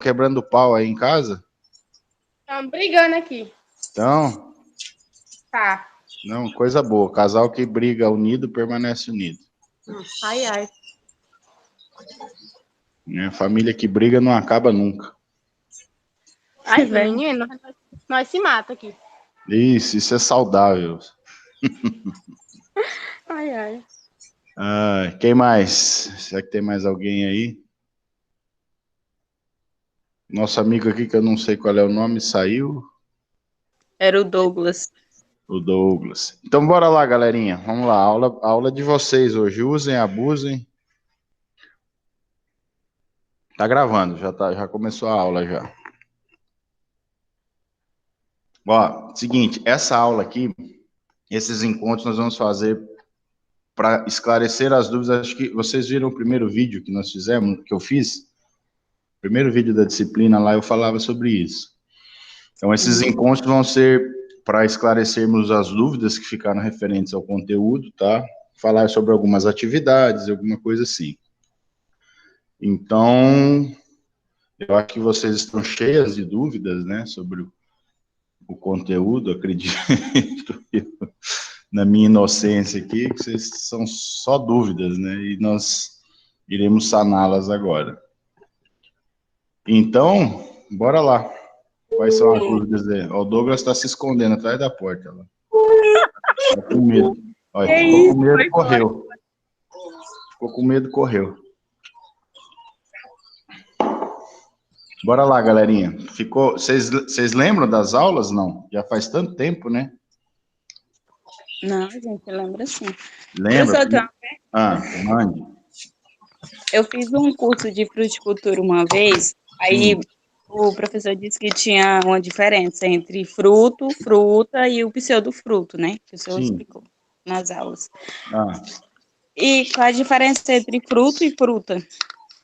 quebrando pau aí em casa? Estamos brigando aqui. Então, Tá. não, coisa boa. Casal que briga unido permanece unido. Ai, ai. Família que briga não acaba nunca. Ai, menino, nós se mata aqui. Isso é saudável. Ai, ai. Quem mais? Será que tem mais alguém aí? Nosso amigo aqui, que eu não sei qual é o nome, saiu. Era o Douglas. O Douglas. Então, bora lá, galerinha. Vamos lá, aula de vocês hoje. Usem, abusem. Tá gravando, já começou a aula já. Ó, seguinte, essa aula aqui, esses encontros nós vamos fazer para esclarecer as dúvidas. Acho que vocês viram o primeiro vídeo que nós fizemos, que eu fiz. O primeiro vídeo da disciplina lá eu falava sobre isso. Então, esses encontros vão ser para esclarecermos as dúvidas que ficaram referentes ao conteúdo, tá? Falar sobre algumas atividades, alguma coisa assim. Então, eu acho que vocês estão cheias de dúvidas, né, sobre o conteúdo, acredito, na minha inocência aqui, que vocês são só dúvidas, né, e nós iremos saná-las agora. Então, bora lá. Quais são as dúvidas aí? O Douglas está se escondendo atrás da porta. Lá. Tá com medo. Olha, ficou com medo e correu. Ficou com medo e correu. Bora lá, galerinha. Vocês lembram das aulas? Não? Já faz tanto tempo, né? Não, gente, lembra sim. Lembra? Mande. Eu fiz um curso de fruticultura uma vez, aí o professor disse que tinha uma diferença entre fruto, fruta e o pseudofruto, né? Que o senhor explicou nas aulas. E qual a diferença entre fruto e fruta?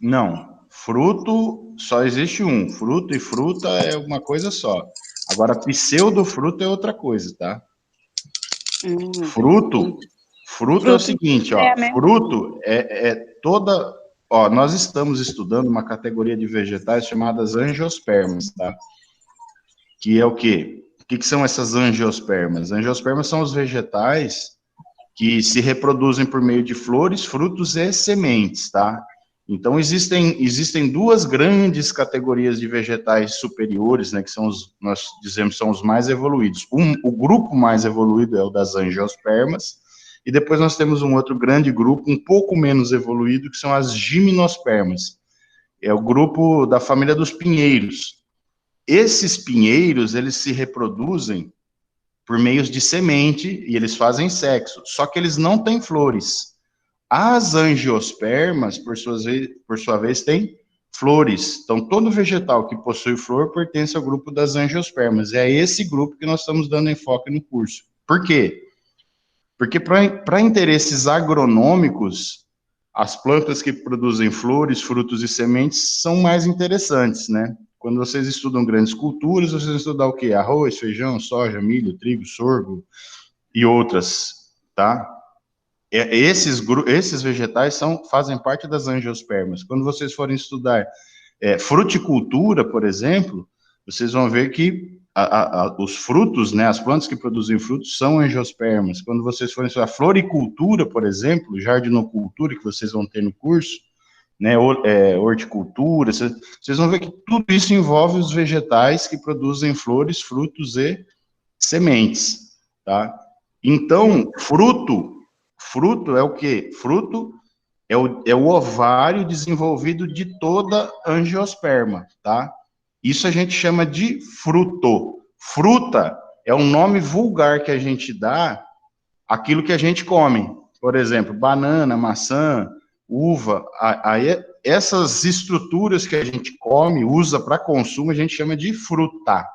Não, fruto só existe um. Fruto e fruta é uma coisa só. Agora, pseudofruto é outra coisa, tá? Fruto é o seguinte, ó. Fruto é toda... Ó, nós estamos estudando uma categoria de vegetais chamadas angiospermas, tá? Que é o quê? O que são essas angiospermas? Angiospermas são os vegetais que se reproduzem por meio de flores, frutos e sementes, tá? Então, existem duas grandes categorias de vegetais superiores, né, que são nós dizemos, são os mais evoluídos. O grupo mais evoluído é o das angiospermas, e depois nós temos um outro grande grupo, um pouco menos evoluído, que são as gimnospermas. É o grupo da família dos pinheiros. Esses pinheiros, eles se reproduzem por meios de semente, e eles fazem sexo, só que eles não têm flores. As angiospermas, por sua vez, têm flores. Então, todo vegetal que possui flor pertence ao grupo das angiospermas. É esse grupo que nós estamos dando enfoque no curso. Por quê? Porque para interesses agronômicos, as plantas que produzem flores, frutos e sementes são mais interessantes, né? Quando vocês estudam grandes culturas, vocês vão estudar o quê? Arroz, feijão, soja, milho, trigo, sorgo e outras, tá? Esses vegetais fazem parte das angiospermas. Quando vocês forem estudar fruticultura, por exemplo, vocês vão ver que os frutos, né, as plantas que produzem frutos são angiospermas. Quando vocês forem estudar floricultura, por exemplo, jardinocultura, que vocês vão ter no curso, né, horticultura, vocês vão ver que tudo isso envolve os vegetais que produzem flores, frutos e sementes, tá? Então, fruto é o quê? Fruto é o ovário desenvolvido de toda angiosperma, tá? Isso a gente chama de fruto. Fruta é um nome vulgar que a gente dá àquilo que a gente come. Por exemplo, banana, maçã, uva. Aí, essas estruturas que a gente come, usa para consumo, a gente chama de fruta,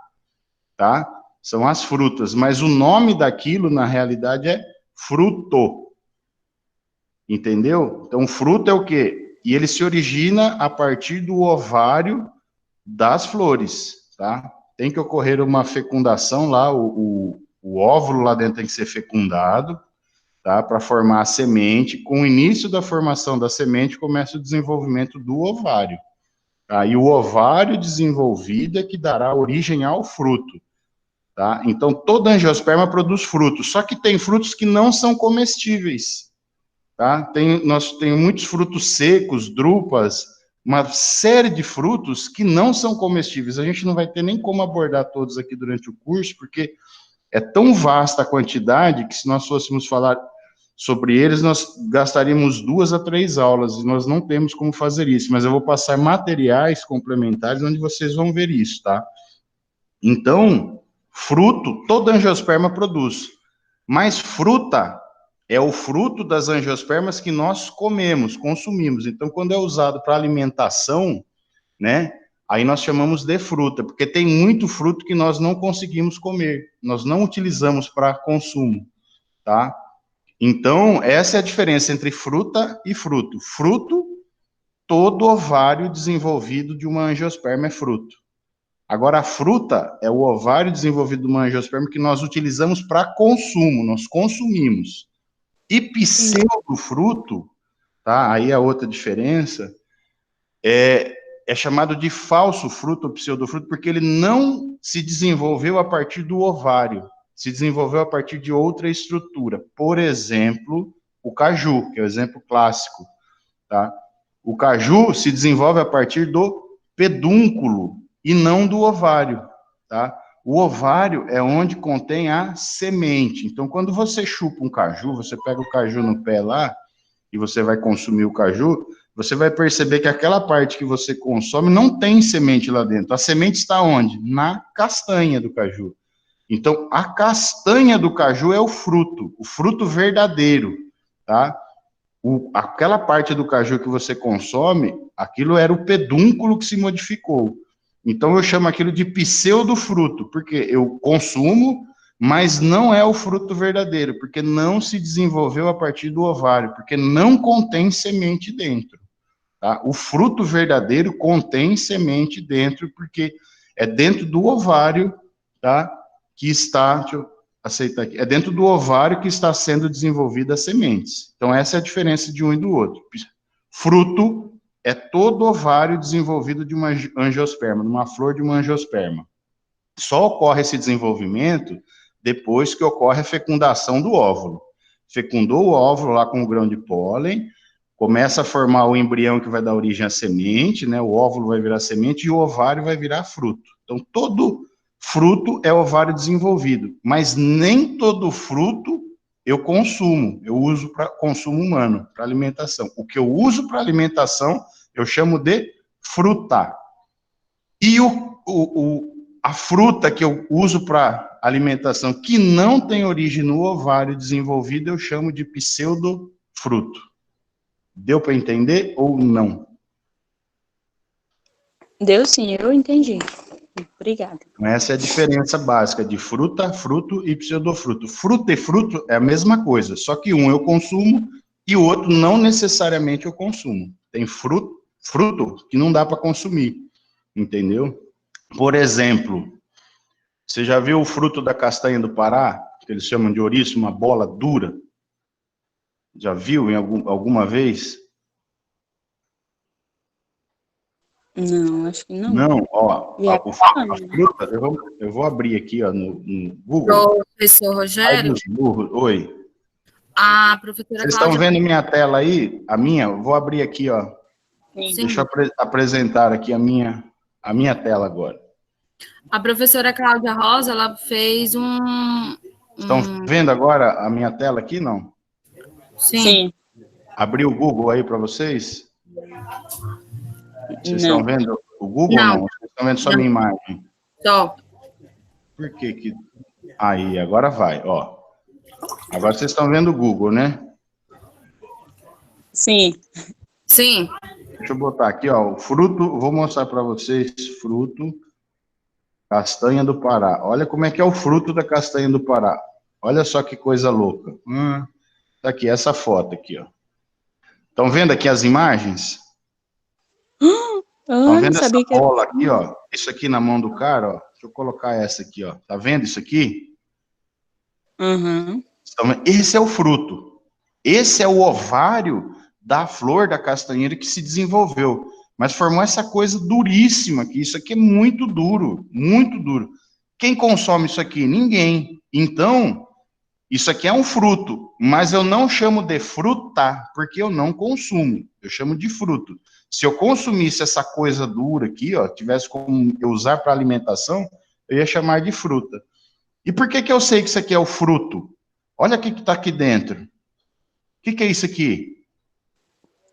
tá? São as frutas, mas o nome daquilo, na realidade, é fruto. Entendeu? Então, fruto é o quê? E ele se origina a partir do ovário das flores, tá? Tem que ocorrer uma fecundação lá, o óvulo lá dentro tem que ser fecundado, tá? Para formar a semente. Com o início da formação da semente, começa o desenvolvimento do ovário, Tá? E o ovário desenvolvido é que dará origem ao fruto. Tá? Então, toda angiosperma produz frutos, só que tem frutos que não são comestíveis. Tá? Nós temos muitos frutos secos, drupas, uma série de frutos que não são comestíveis. A gente não vai ter nem como abordar todos aqui durante o curso, porque é tão vasta a quantidade que se nós fôssemos falar sobre eles, nós gastaríamos 2 a 3 aulas, e nós não temos como fazer isso, mas eu vou passar materiais complementares onde vocês vão ver isso, tá? Então, fruto, toda angiosperma produz, mas fruta é o fruto das angiospermas que nós comemos, consumimos. Então, quando é usado para alimentação, né, aí nós chamamos de fruta, porque tem muito fruto que nós não conseguimos comer, nós não utilizamos para consumo, tá? Então, essa é a diferença entre fruta e fruto. Fruto, todo ovário desenvolvido de uma angiosperma é fruto. Agora, a fruta é o ovário desenvolvido de uma angiosperma que nós utilizamos para consumo, nós consumimos. E pseudofruto, tá? Aí a outra diferença é chamado de falso fruto ou pseudofruto, porque ele não se desenvolveu a partir do ovário, se desenvolveu a partir de outra estrutura. Por exemplo, o caju, que é o exemplo clássico, tá? O caju se desenvolve a partir do pedúnculo e não do ovário, tá? O ovário é onde contém a semente. Então, quando você chupa um caju, você pega o caju no pé lá e você vai consumir o caju, você vai perceber que aquela parte que você consome não tem semente lá dentro. A semente está onde? Na castanha do caju. Então, a castanha do caju é o fruto verdadeiro, tá? Aquela parte do caju que você consome, aquilo era o pedúnculo que se modificou. Então, eu chamo aquilo de pseudofruto, porque eu consumo, mas não é o fruto verdadeiro, porque não se desenvolveu a partir do ovário, porque não contém semente dentro. Tá? O fruto verdadeiro contém semente dentro, porque é dentro do ovário, tá? Que está, deixa eu aceitar aqui, é dentro do ovário que está sendo desenvolvida as sementes. Então, essa é a diferença de um e do outro. Fruto é todo ovário desenvolvido de uma angiosperma, de uma flor de uma angiosperma. Só ocorre esse desenvolvimento depois que ocorre a fecundação do óvulo. Fecundou o óvulo lá com o grão de pólen, começa a formar o embrião que vai dar origem à semente, né? O óvulo vai virar semente e o ovário vai virar fruto. Então, todo fruto é ovário desenvolvido, mas nem todo fruto eu consumo, eu uso para consumo humano, para alimentação. O que eu uso para alimentação, eu chamo de fruta. E a fruta que eu uso para alimentação, que não tem origem no ovário desenvolvido, eu chamo de pseudofruto. Deu para entender ou não? Deu sim, eu entendi. Obrigada. Então, essa é a diferença básica de fruta, fruto e pseudofruto. Fruta e fruto é a mesma coisa, só que um eu consumo e o outro não necessariamente eu consumo. Tem fruto que não dá para consumir, entendeu? Por exemplo, você já viu o fruto da castanha do Pará, que eles chamam de ouriço, uma bola dura? Já viu em alguma vez? Não, acho que não. Não, ó, a fruta, eu vou abrir aqui, ó, no Google. Professor Rogério. Oi. A professora Vocês Cláudia... estão vendo minha tela aí? A minha? Eu vou abrir aqui, ó. Sim. Deixa eu apresentar aqui a minha tela agora. A professora Cláudia Rosa, ela fez Estão vendo agora a minha tela aqui, não? Sim. Abriu o Google aí para vocês? Vocês estão vendo o Google? Não. Vocês estão vendo só a minha imagem? Só. Por que que... Aí, agora vai, ó. Agora vocês estão vendo o Google, né? Sim. Sim. Deixa eu botar aqui, ó, o fruto, vou mostrar para vocês, fruto, castanha do Pará. Olha como é que é o fruto da castanha do Pará. Olha só que coisa louca. Tá aqui, essa foto aqui, ó. Estão vendo aqui as imagens? Estão vendo essa bola aqui, ó? Isso aqui na mão do cara, ó. Deixa eu colocar essa aqui, ó. Tá vendo isso aqui? Uhum. Esse é o fruto. Esse é o ovário da flor da castanheira que se desenvolveu. mas formou essa coisa duríssima aqui. Isso aqui é muito duro, muito duro. Quem consome isso aqui? Ninguém. Então, isso aqui é um fruto, mas eu não chamo de fruta, porque eu não consumo. Eu chamo de fruto. Se eu consumisse essa coisa dura aqui, ó, tivesse como eu usar para alimentação, eu ia chamar de fruta. E por que que eu sei que isso aqui é o fruto? Olha o que está aqui dentro. O que é isso aqui?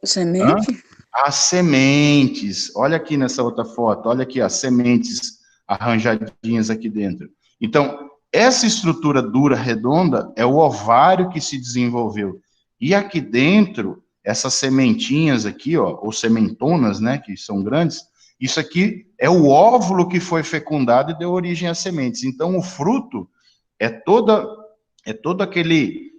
Semente? As sementes. Olha aqui nessa outra foto. Olha aqui, as sementes arranjadinhas aqui dentro. Então, essa estrutura dura, redonda, é o ovário que se desenvolveu. E aqui dentro, essas sementinhas aqui, ó, ou sementonas, né, que são grandes, isso aqui é o óvulo que foi fecundado e deu origem às sementes. Então, o fruto é toda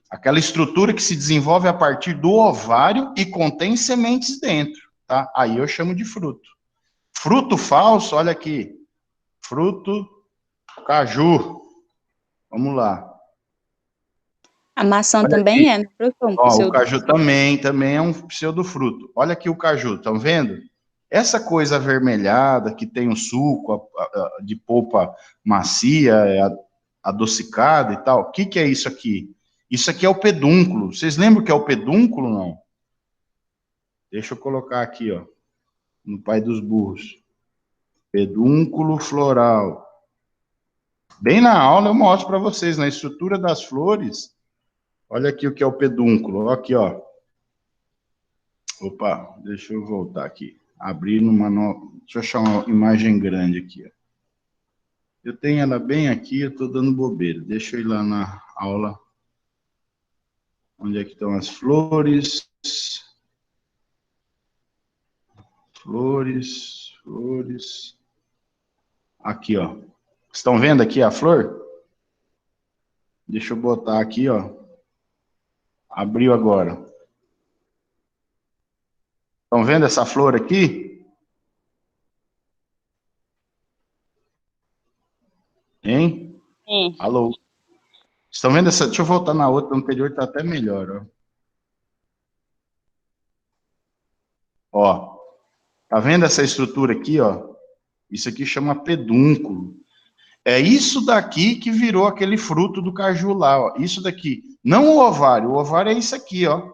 aquela estrutura que se desenvolve a partir do ovário e contém sementes dentro, tá? Aí eu chamo de fruto. Fruto falso, olha aqui. Fruto caju. Vamos lá. A maçã Olha também aqui. é, não? Ó, o caju também é um pseudofruto. Olha aqui o caju, estão vendo? Essa coisa avermelhada, que tem o suco de polpa macia, adocicada e tal, o que é isso aqui? Isso aqui é o pedúnculo. Vocês lembram que é o pedúnculo, não? Deixa eu colocar aqui, ó, no pai dos burros. Pedúnculo floral. Bem na aula eu mostro para vocês, na estrutura das flores. Olha aqui o que é o pedúnculo. Aqui, ó. Opa, deixa eu voltar aqui. Abrir numa nova... Deixa eu achar uma imagem grande aqui, ó. Eu tenho ela bem aqui, eu estou dando bobeira. Deixa eu ir lá na aula. Onde é que estão as flores? Flores, flores. Aqui, ó. Estão vendo aqui a flor? Deixa eu botar aqui, ó. Abriu agora. Estão vendo essa flor aqui? Hein? Sim. Alô? Estão vendo essa? Deixa eu voltar na outra, no anterior está até melhor, ó. Ó. Tá vendo essa estrutura aqui, ó? Isso aqui chama pedúnculo. É isso daqui que virou aquele fruto do caju lá, ó. Isso daqui. Não o ovário é isso aqui, ó.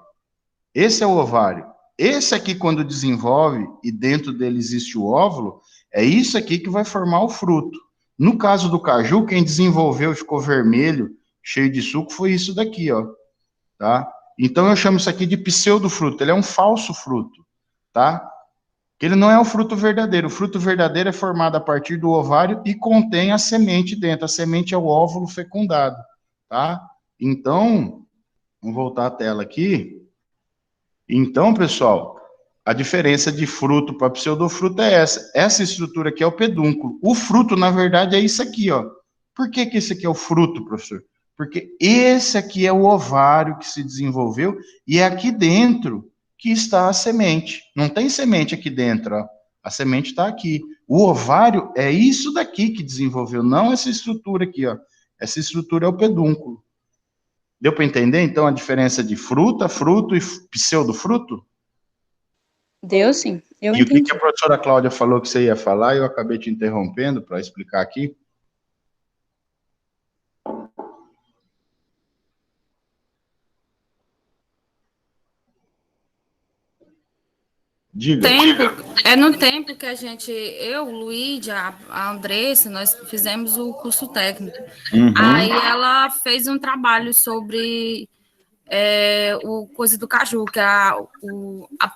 Esse é o ovário. Esse aqui, quando desenvolve e dentro dele existe o óvulo, é isso aqui que vai formar o fruto. No caso do caju, quem desenvolveu e ficou vermelho, cheio de suco, foi isso daqui, ó. Tá? Então eu chamo isso aqui de pseudofruto. Ele é um falso fruto, tá? Que ele não é o fruto verdadeiro. O fruto verdadeiro é formado a partir do ovário e contém a semente dentro. A semente é o óvulo fecundado, tá? Então, vamos voltar à tela aqui. Então, pessoal, a diferença de fruto para pseudofruto é essa. Essa estrutura aqui é o pedúnculo. O fruto, na verdade, é isso aqui, ó. Por que esse aqui é o fruto, professor? Porque esse aqui é o ovário que se desenvolveu e é aqui dentro que está a semente. Não tem semente aqui dentro, ó. A semente está aqui. O ovário é isso daqui que desenvolveu, não essa estrutura aqui, ó. Essa estrutura é o pedúnculo. Deu para entender, então, a diferença de fruta, fruto e pseudofruto? Deu sim, eu e entendi. O que a professora Cláudia falou que você ia falar, eu acabei te interrompendo para explicar aqui. Diga. No tempo que a gente, eu, o Luíde, a Andressa, nós fizemos o curso técnico. Uhum. Aí ela fez um trabalho sobre o coisa do caju, que a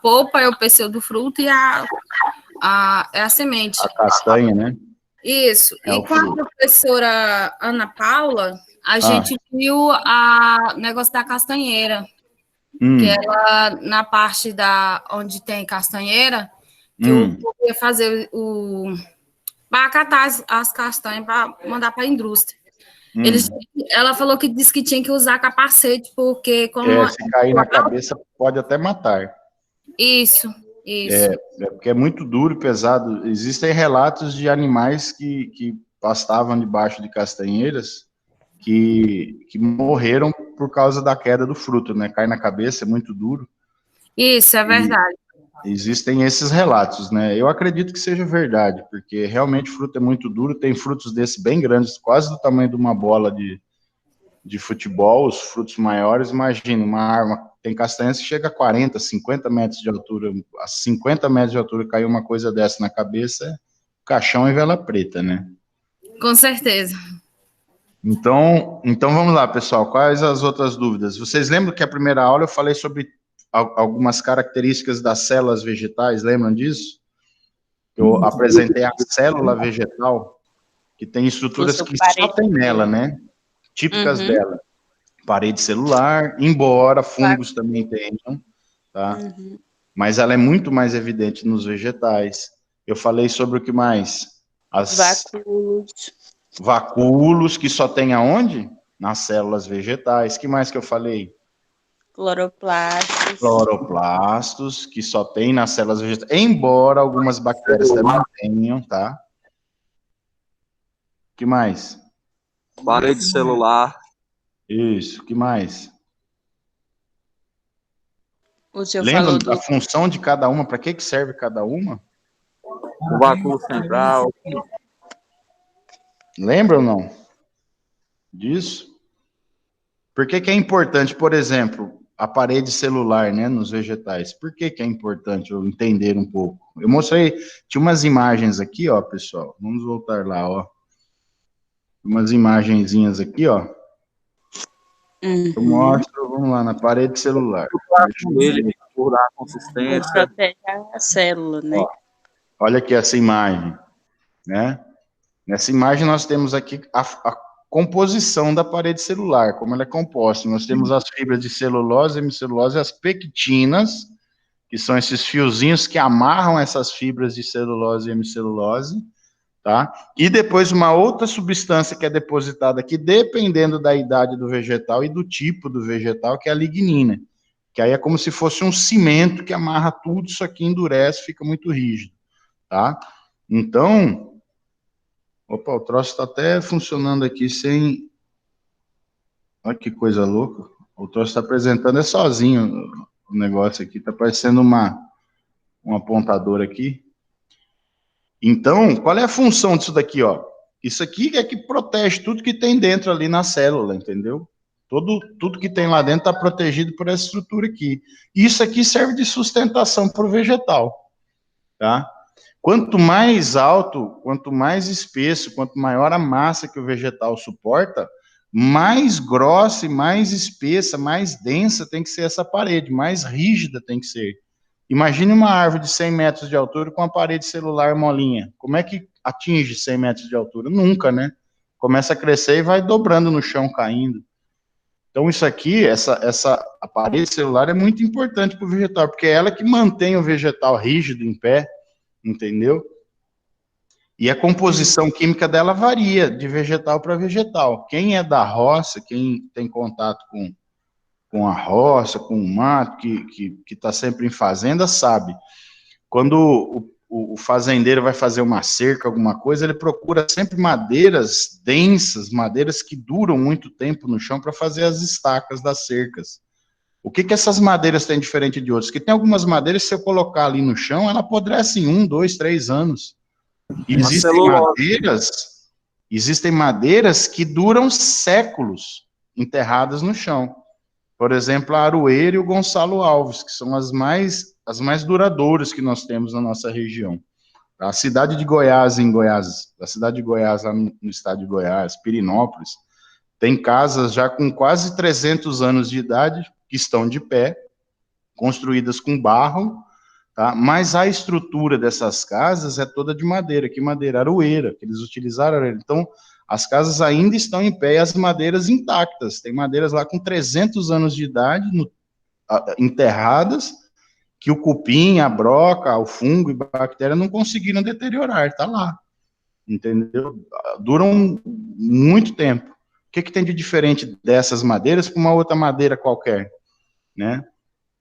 polpa é o pseudofruto fruto e é a semente. A castanha, né? Isso. E com a professora Ana Paula, a gente viu o negócio da castanheira. Que ela, na parte onde tem castanheira, que eu ia fazer para catar as castanhas para mandar para a indústria. Ela falou que disse que tinha que usar capacete, porque se cair na cabeça pode até matar. Isso. Porque é muito duro e pesado. Existem relatos de animais que pastavam debaixo de castanheiras que morreram por causa da queda do fruto, né? Cai na cabeça, é muito duro. Isso, é verdade. Existem esses relatos, né? Eu acredito que seja verdade, porque realmente fruto é muito duro, tem frutos desses bem grandes, quase do tamanho de uma bola de futebol, os frutos maiores, imagina, uma árvore, tem castanhas que chega a 40, 50 metros de altura, a 50 metros de altura caiu uma coisa dessa na cabeça, caixão e vela preta, né? Com certeza. Então vamos lá, pessoal, quais as outras dúvidas? Vocês lembram que a primeira aula eu falei sobre algumas características das células vegetais, lembram disso? Eu apresentei a célula vegetal, que tem estruturas que só tem nela, né? Típicas dela. Parede celular, embora fungos também tenham, tá? Mas ela é muito mais evidente nos vegetais. Eu falei sobre o que mais? Vacúolos, que só tem aonde? Nas células vegetais. Que mais que eu falei? Cloroplastos, que só tem nas células vegetais, embora algumas bactérias também tenham, tá? Que mais? Parede celular. Isso, que mais? Lembra da função de cada uma? Para que serve cada uma? O vácuo central. Lembra ou não? Disso? Por que é importante, por exemplo, a parede celular, né, nos vegetais? Por que é importante eu entender um pouco? Eu mostrei, tinha umas imagens aqui, ó, pessoal. Vamos voltar lá, ó. Umas imagenzinhas aqui, ó. Eu mostro, vamos lá, na parede celular. Ele por dar consistência. Protege a célula, né? Ó, olha aqui essa imagem, né? Nessa imagem nós temos aqui a composição da parede celular, como ela é composta. Nós temos as fibras de celulose, hemicelulose e as pectinas, que são esses fiozinhos que amarram essas fibras de celulose e hemicelulose, tá? E depois uma outra substância que é depositada aqui, dependendo da idade do vegetal e do tipo do vegetal, que é a lignina, que aí é como se fosse um cimento que amarra tudo, isso aqui endurece, fica muito rígido, tá? Então... Opa, o troço está até funcionando aqui sem... Olha que coisa louca. O troço está apresentando sozinho o negócio aqui. Está parecendo um apontador aqui. Então, qual é a função disso daqui, ó? Isso aqui é que protege tudo que tem dentro ali na célula, entendeu? Tudo que tem lá dentro está protegido por essa estrutura aqui. Isso aqui serve de sustentação para o vegetal, tá? Quanto mais alto, quanto mais espesso, quanto maior a massa que o vegetal suporta, mais grossa e mais espessa, mais densa tem que ser essa parede, mais rígida tem que ser. Imagine uma árvore de 100 metros de altura com uma parede celular molinha. Como é que atinge 100 metros de altura? Nunca, né? Começa a crescer e vai dobrando no chão, caindo. Então isso aqui, a parede celular é muito importante para o vegetal, porque é ela que mantém o vegetal rígido, em pé, entendeu? E a composição química dela varia de vegetal para vegetal. Quem é da roça, quem tem contato com a roça, com o mato, que está sempre em fazenda, sabe. Quando o fazendeiro vai fazer uma cerca, alguma coisa, ele procura sempre madeiras densas, madeiras que duram muito tempo no chão para fazer as estacas das cercas. O que essas madeiras têm diferente de outras? Que tem algumas madeiras, se eu colocar ali no chão, ela apodrece em 1, 2, 3 anos. Existem madeiras que duram séculos enterradas no chão. Por exemplo, a aroeira e o Gonçalo Alves, que são as mais duradouras que nós temos na nossa região. A cidade de Goiás, a cidade de Goiás, lá no estado de Goiás, Pirinópolis, tem casas já com quase 300 anos de idade, que estão de pé, construídas com barro, tá? Mas a estrutura dessas casas é toda de madeira. Que madeira? Aroeira, que eles utilizaram aroeira. Então, as casas ainda estão em pé e as madeiras intactas. Tem madeiras lá com 300 anos de idade, enterradas, que o cupim, a broca, o fungo e a bactéria não conseguiram deteriorar, tá lá. Entendeu? Duram muito tempo. O que tem de diferente dessas madeiras para uma outra madeira qualquer? Né?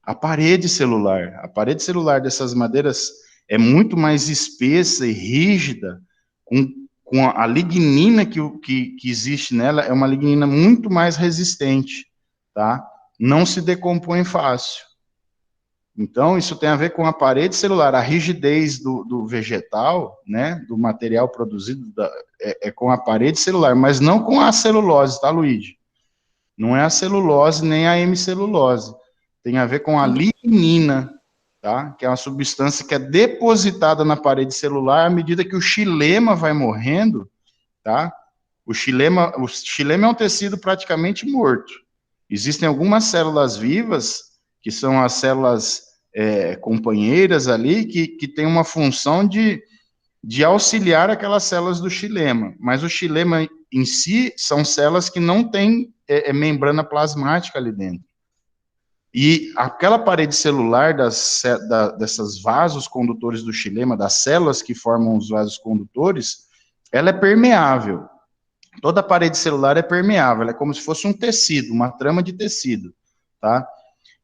A parede celular dessas madeiras é muito mais espessa e rígida, com a lignina que existe nela, é uma lignina muito mais resistente, tá? Não se decompõe fácil. Então, isso tem a ver com a parede celular, a rigidez do vegetal, né, do material produzido, é com a parede celular, mas não com a celulose, tá, Luigi? Não é a celulose nem a hemicelulose. Tem a ver com a lignina, tá? Que é uma substância que é depositada na parede celular à medida que o xilema vai morrendo, tá? O xilema é um tecido praticamente morto. Existem algumas células vivas, que são as células companheiras ali, que tem uma função de auxiliar aquelas células do xilema. Mas o xilema em si são células que não têm membrana plasmática ali dentro. E aquela parede celular dessas vasos condutores do xilema, das células que formam os vasos condutores, ela é permeável. Toda a parede celular é permeável, ela é como se fosse um tecido, uma trama de tecido, tá?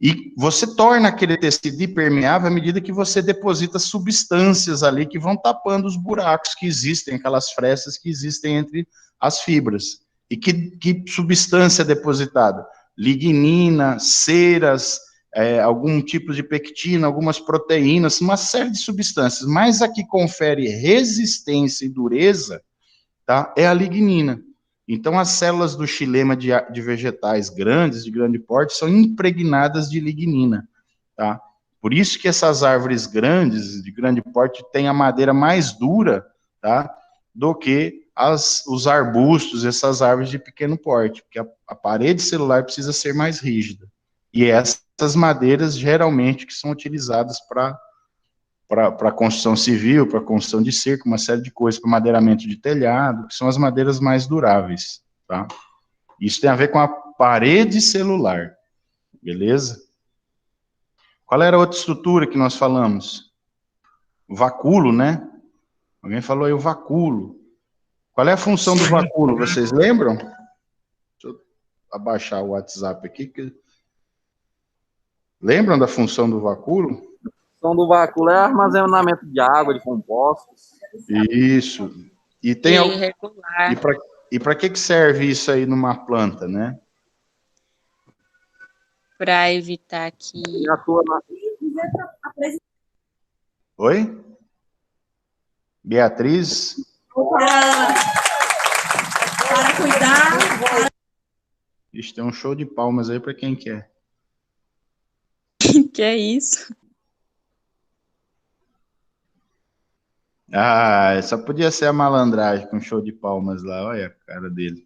E você torna aquele tecido impermeável à medida que você deposita substâncias ali que vão tapando os buracos que existem, aquelas frestas que existem entre as fibras. E que substância é depositada? Lignina, ceras, algum tipo de pectina, algumas proteínas, uma série de substâncias. Mas a que confere resistência e dureza, tá, é a lignina. Então, as células do xilema de vegetais grandes, de grande porte, são impregnadas de lignina, tá? Por isso que essas árvores grandes, de grande porte, têm a madeira mais dura, tá, do que os arbustos, essas árvores de pequeno porte, porque a parede celular precisa ser mais rígida. E essas madeiras, geralmente, que são utilizadas para construção civil, para construção de cerco, uma série de coisas, para madeiramento de telhado, que são as madeiras mais duráveis, tá? Isso tem a ver com a parede celular, beleza? Qual era a outra estrutura que nós falamos? O vacúolo, né? Alguém falou aí o vacúolo. Qual é a função do vacúolo, vocês lembram? Deixa eu abaixar o WhatsApp aqui. Lembram da função do vacúolo? A função do vacúolo é armazenamento de água, de compostos. Isso. E tem e para que serve isso aí numa planta, né? Para evitar que... Oi? Beatriz? Para cuidar. Ixi, tem um show de palmas aí para quem quer. Que é isso? Ah, só podia ser a malandragem com show de palmas lá. Olha a cara dele.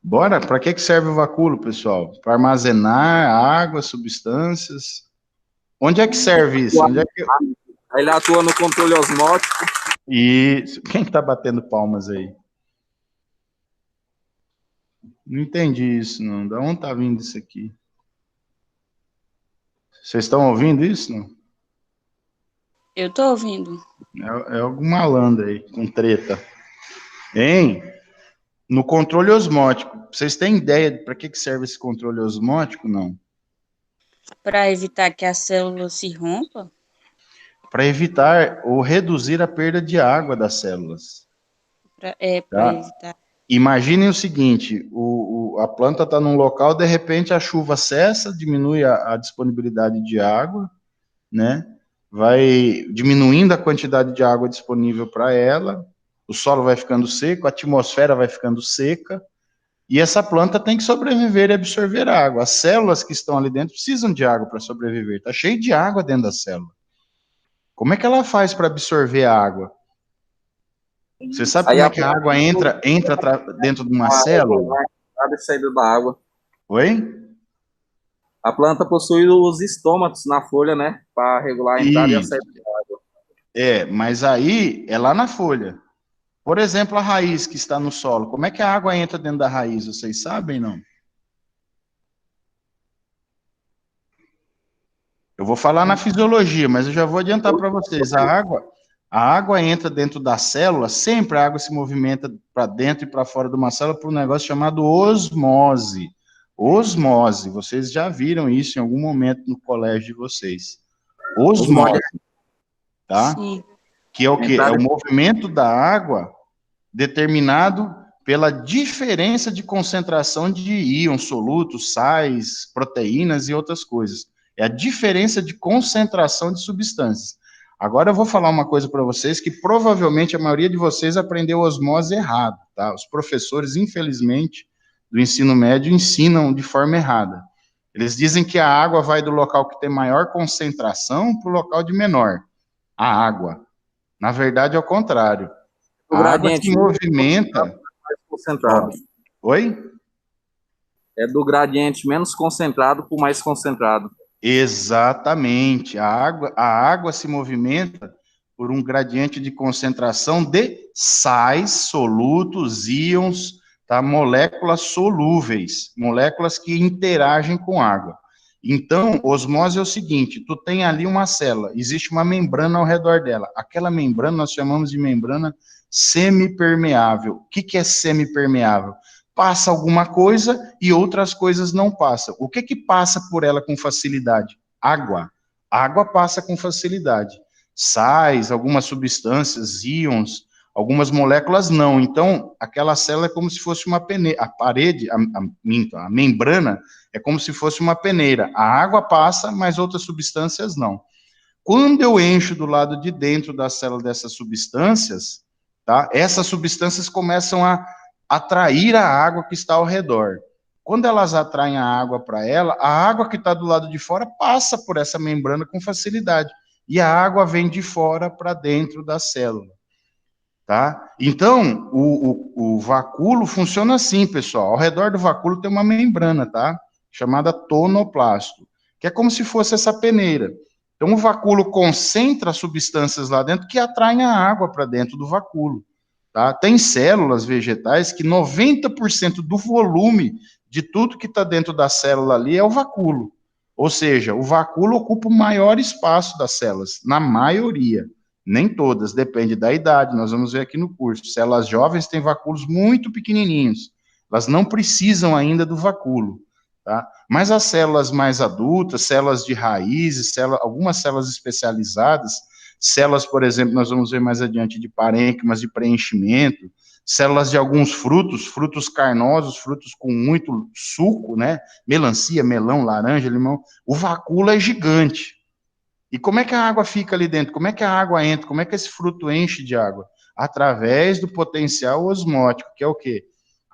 Bora? Para que serve o vacúolo, pessoal? Para armazenar água, substâncias. Onde é que serve isso? Onde é que... Ele atua no controle osmótico. Isso. Quem está batendo palmas aí? Não entendi isso, não. Da onde está vindo isso aqui? Vocês estão ouvindo isso, não? Eu estou ouvindo. É algum malandro aí, com treta. Hein? No controle osmótico. Vocês têm ideia para que serve esse controle osmótico, não? Para evitar que a célula se rompa? Para evitar ou reduzir a perda de água das células. Para evitar. Imaginem o seguinte, a planta está num local, de repente a chuva cessa, diminui a disponibilidade de água, né? Vai diminuindo a quantidade de água disponível para ela, o solo vai ficando seco, a atmosfera vai ficando seca, e essa planta tem que sobreviver e absorver água. As células que estão ali dentro precisam de água para sobreviver, está cheio de água dentro da célula. Como é que ela faz para absorver a água? Você sabe como é que a água entra dentro de uma célula? A saída da água. Oi? A planta possui os estômatos na folha, né? Para regular a entrada e a saída da água. Mas aí é lá na folha. Por exemplo, a raiz que está no solo. Como é que a água entra dentro da raiz? Vocês sabem, não? Eu vou falar na fisiologia, mas eu já vou adiantar para vocês. A água entra dentro da célula, sempre a água se movimenta para dentro e para fora de uma célula por um negócio chamado osmose. Osmose, vocês já viram isso em algum momento no colégio de vocês. Osmose, tá? Sim. Que é o quê? É o movimento da água determinado pela diferença de concentração de íons, solutos, sais, proteínas e outras coisas. É a diferença de concentração de substâncias. Agora eu vou falar uma coisa para vocês que provavelmente a maioria de vocês aprendeu osmose errado, tá? Os professores, infelizmente, do ensino médio ensinam de forma errada. Eles dizem que a água vai do local que tem maior concentração para o local de menor. A água. Na verdade, é o contrário. A água se movimenta... Mais concentrado. Oi? É do gradiente menos concentrado para o mais concentrado. Exatamente. A água se movimenta por um gradiente de concentração de sais, solutos, íons, tá? Moléculas solúveis, moléculas que interagem com água. Então, osmose é o seguinte, tu tem ali uma célula, existe uma membrana ao redor dela. Aquela membrana nós chamamos de membrana semipermeável. O que é semipermeável? Passa alguma coisa e outras coisas não passam. O que passa por ela com facilidade? Água. Água passa com facilidade. Sais, algumas substâncias, íons, algumas moléculas não. Então, aquela célula é como se fosse uma peneira. A parede, a membrana, é como se fosse uma peneira. A água passa, mas outras substâncias não. Quando eu encho do lado de dentro da célula dessas substâncias, tá? Essas substâncias começam a atrair a água que está ao redor. Quando elas atraem a água para ela, a água que está do lado de fora passa por essa membrana com facilidade. E a água vem de fora para dentro da célula. Tá? Então, o vacúolo funciona assim, pessoal. Ao redor do vacúolo tem uma membrana, tá? Chamada tonoplasto, que é como se fosse essa peneira. Então, o vacúolo concentra substâncias lá dentro que atraem a água para dentro do vacúolo. Tá? Tem células vegetais que 90% do volume de tudo que está dentro da célula ali é o vacúolo. Ou seja, o vacúolo ocupa o maior espaço das células, na maioria. Nem todas, depende da idade, nós vamos ver aqui no curso. Células jovens têm vacúolos muito pequenininhos, elas não precisam ainda do vacúolo. Tá? Mas as células mais adultas, células de raízes, algumas células especializadas, células, por exemplo, nós vamos ver mais adiante de parênquimas de preenchimento, células de alguns frutos, frutos carnosos, frutos com muito suco, né? Melancia, melão, laranja, limão. O vacúolo é gigante. E como é que a água fica ali dentro? Como é que a água entra? Como é que esse fruto enche de água? Através do potencial osmótico, que é o quê?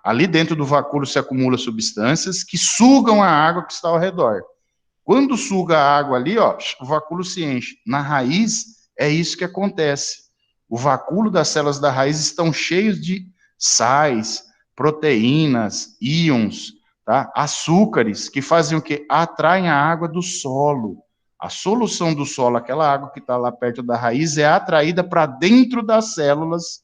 Ali dentro do vacúolo se acumulam substâncias que sugam a água que está ao redor. Quando suga a água ali, ó, o vacúolo se enche. Na raiz, é isso que acontece. O vacúolo das células da raiz estão cheios de sais, proteínas, íons, tá? Açúcares, que fazem o quê? Atraem a água do solo. A solução do solo, aquela água que está lá perto da raiz, é atraída para dentro das células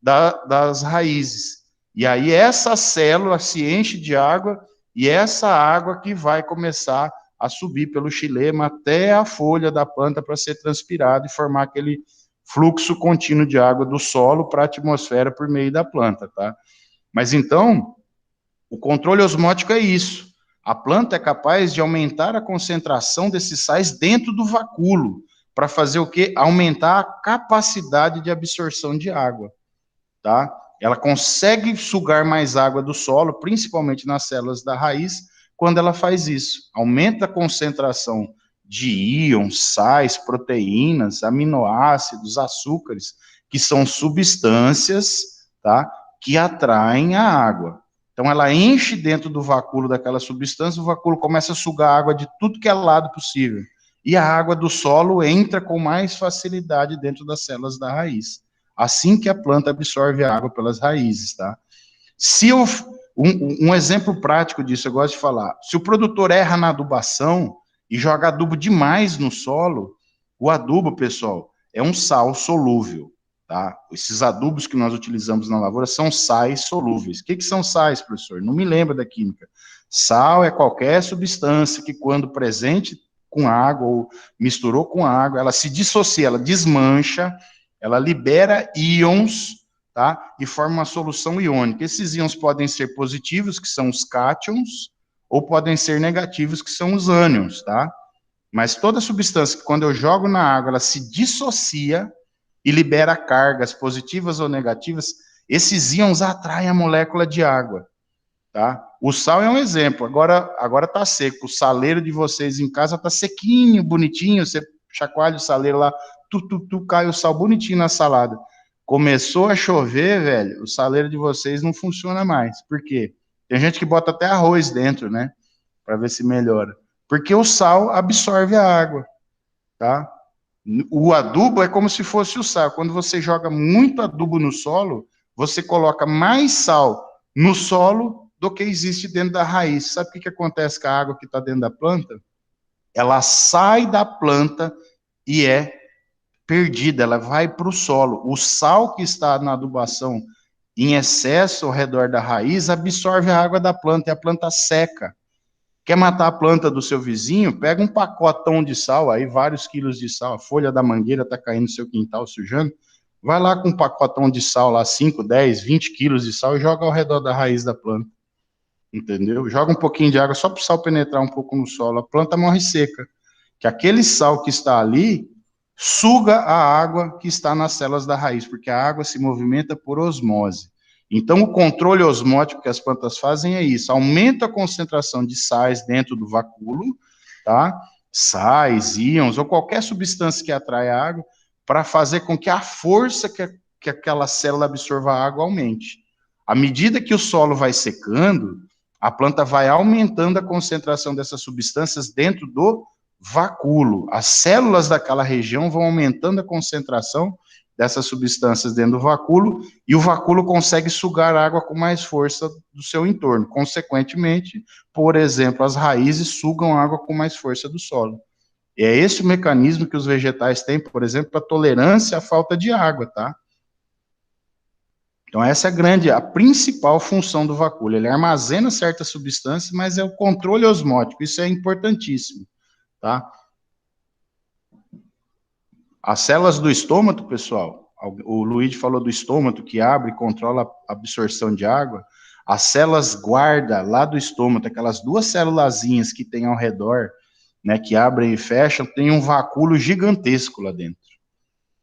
das raízes. E aí essa célula se enche de água, e essa água que vai começar a subir pelo xilema até a folha da planta para ser transpirada e formar aquele fluxo contínuo de água do solo para a atmosfera por meio da planta, tá? Mas então, o controle osmótico é isso. A planta é capaz de aumentar a concentração desses sais dentro do vacúolo, para fazer o quê? Aumentar a capacidade de absorção de água, tá? Ela consegue sugar mais água do solo, principalmente nas células da raiz, quando ela faz isso. Aumenta a concentração de íons, sais, proteínas, aminoácidos, açúcares, que são substâncias, tá, que atraem a água. Então, ela enche dentro do vacúolo daquela substância, o vacúolo começa a sugar água de tudo que é lado possível. E a água do solo entra com mais facilidade dentro das células da raiz. Assim que a planta absorve a água pelas raízes, tá? Um exemplo prático disso, eu gosto de falar. Se o produtor erra na adubação e joga adubo demais no solo, o adubo, pessoal, é um sal solúvel, tá? Esses adubos que nós utilizamos na lavoura são sais solúveis. O que são sais, professor? Não me lembro da química. Sal é qualquer substância que, quando presente com água ou misturou com água, ela se dissocia, ela desmancha, ela libera íons, tá? E forma uma solução iônica. Esses íons podem ser positivos, que são os cátions, ou podem ser negativos, que são os ânions, tá? Mas toda substância que, quando eu jogo na água, ela se dissocia e libera cargas positivas ou negativas, esses íons atraem a molécula de água, tá? O sal é um exemplo, agora tá seco, o saleiro de vocês em casa tá sequinho, bonitinho, você chacoalha o saleiro lá, cai o sal bonitinho na salada. Começou a chover, velho, o saleiro de vocês não funciona mais. Por quê? Tem gente que bota até arroz dentro, né? Para ver se melhora. Porque o sal absorve a água, tá? O adubo é como se fosse o sal. Quando você joga muito adubo no solo, você coloca mais sal no solo do que existe dentro da raiz. Sabe o que acontece com a água que está dentro da planta? Ela sai da planta e é perdida, ela vai para o solo. O sal que está na adubação em excesso ao redor da raiz absorve a água da planta e a planta seca. Quer matar a planta do seu vizinho? Pega um pacotão de sal, aí vários quilos de sal, a folha da mangueira está caindo no seu quintal, sujando. Vai lá com um pacotão de sal, lá 5, 10, 20 quilos de sal e joga ao redor da raiz da planta. Entendeu? Joga um pouquinho de água só para o sal penetrar um pouco no solo. A planta morre seca. Que aquele sal que está ali suga a água que está nas células da raiz, porque a água se movimenta por osmose. Então, o controle osmótico que as plantas fazem é isso, aumenta a concentração de sais dentro do vacúolo, tá? Sais, íons, ou qualquer substância que atrai a água, para fazer com que a força que aquela célula absorva a água aumente. À medida que o solo vai secando, a planta vai aumentando a concentração dessas substâncias dentro do vacúolo. As células daquela região vão aumentando a concentração dessas substâncias dentro do vacúolo, e o vacúolo consegue sugar água com mais força do seu entorno. Consequentemente, por exemplo, as raízes sugam água com mais força do solo. E é esse o mecanismo que os vegetais têm, por exemplo, para tolerância à falta de água, tá? Então essa é a principal função do vacúolo. Ele armazena certas substâncias, mas é o controle osmótico, isso é importantíssimo, tá? As células do estômago, pessoal, o Luigi falou do estômago que abre e controla a absorção de água. As células guarda lá do estômago, aquelas duas célulazinhas que tem ao redor, né, que abrem e fecham, tem um vacúolo gigantesco lá dentro,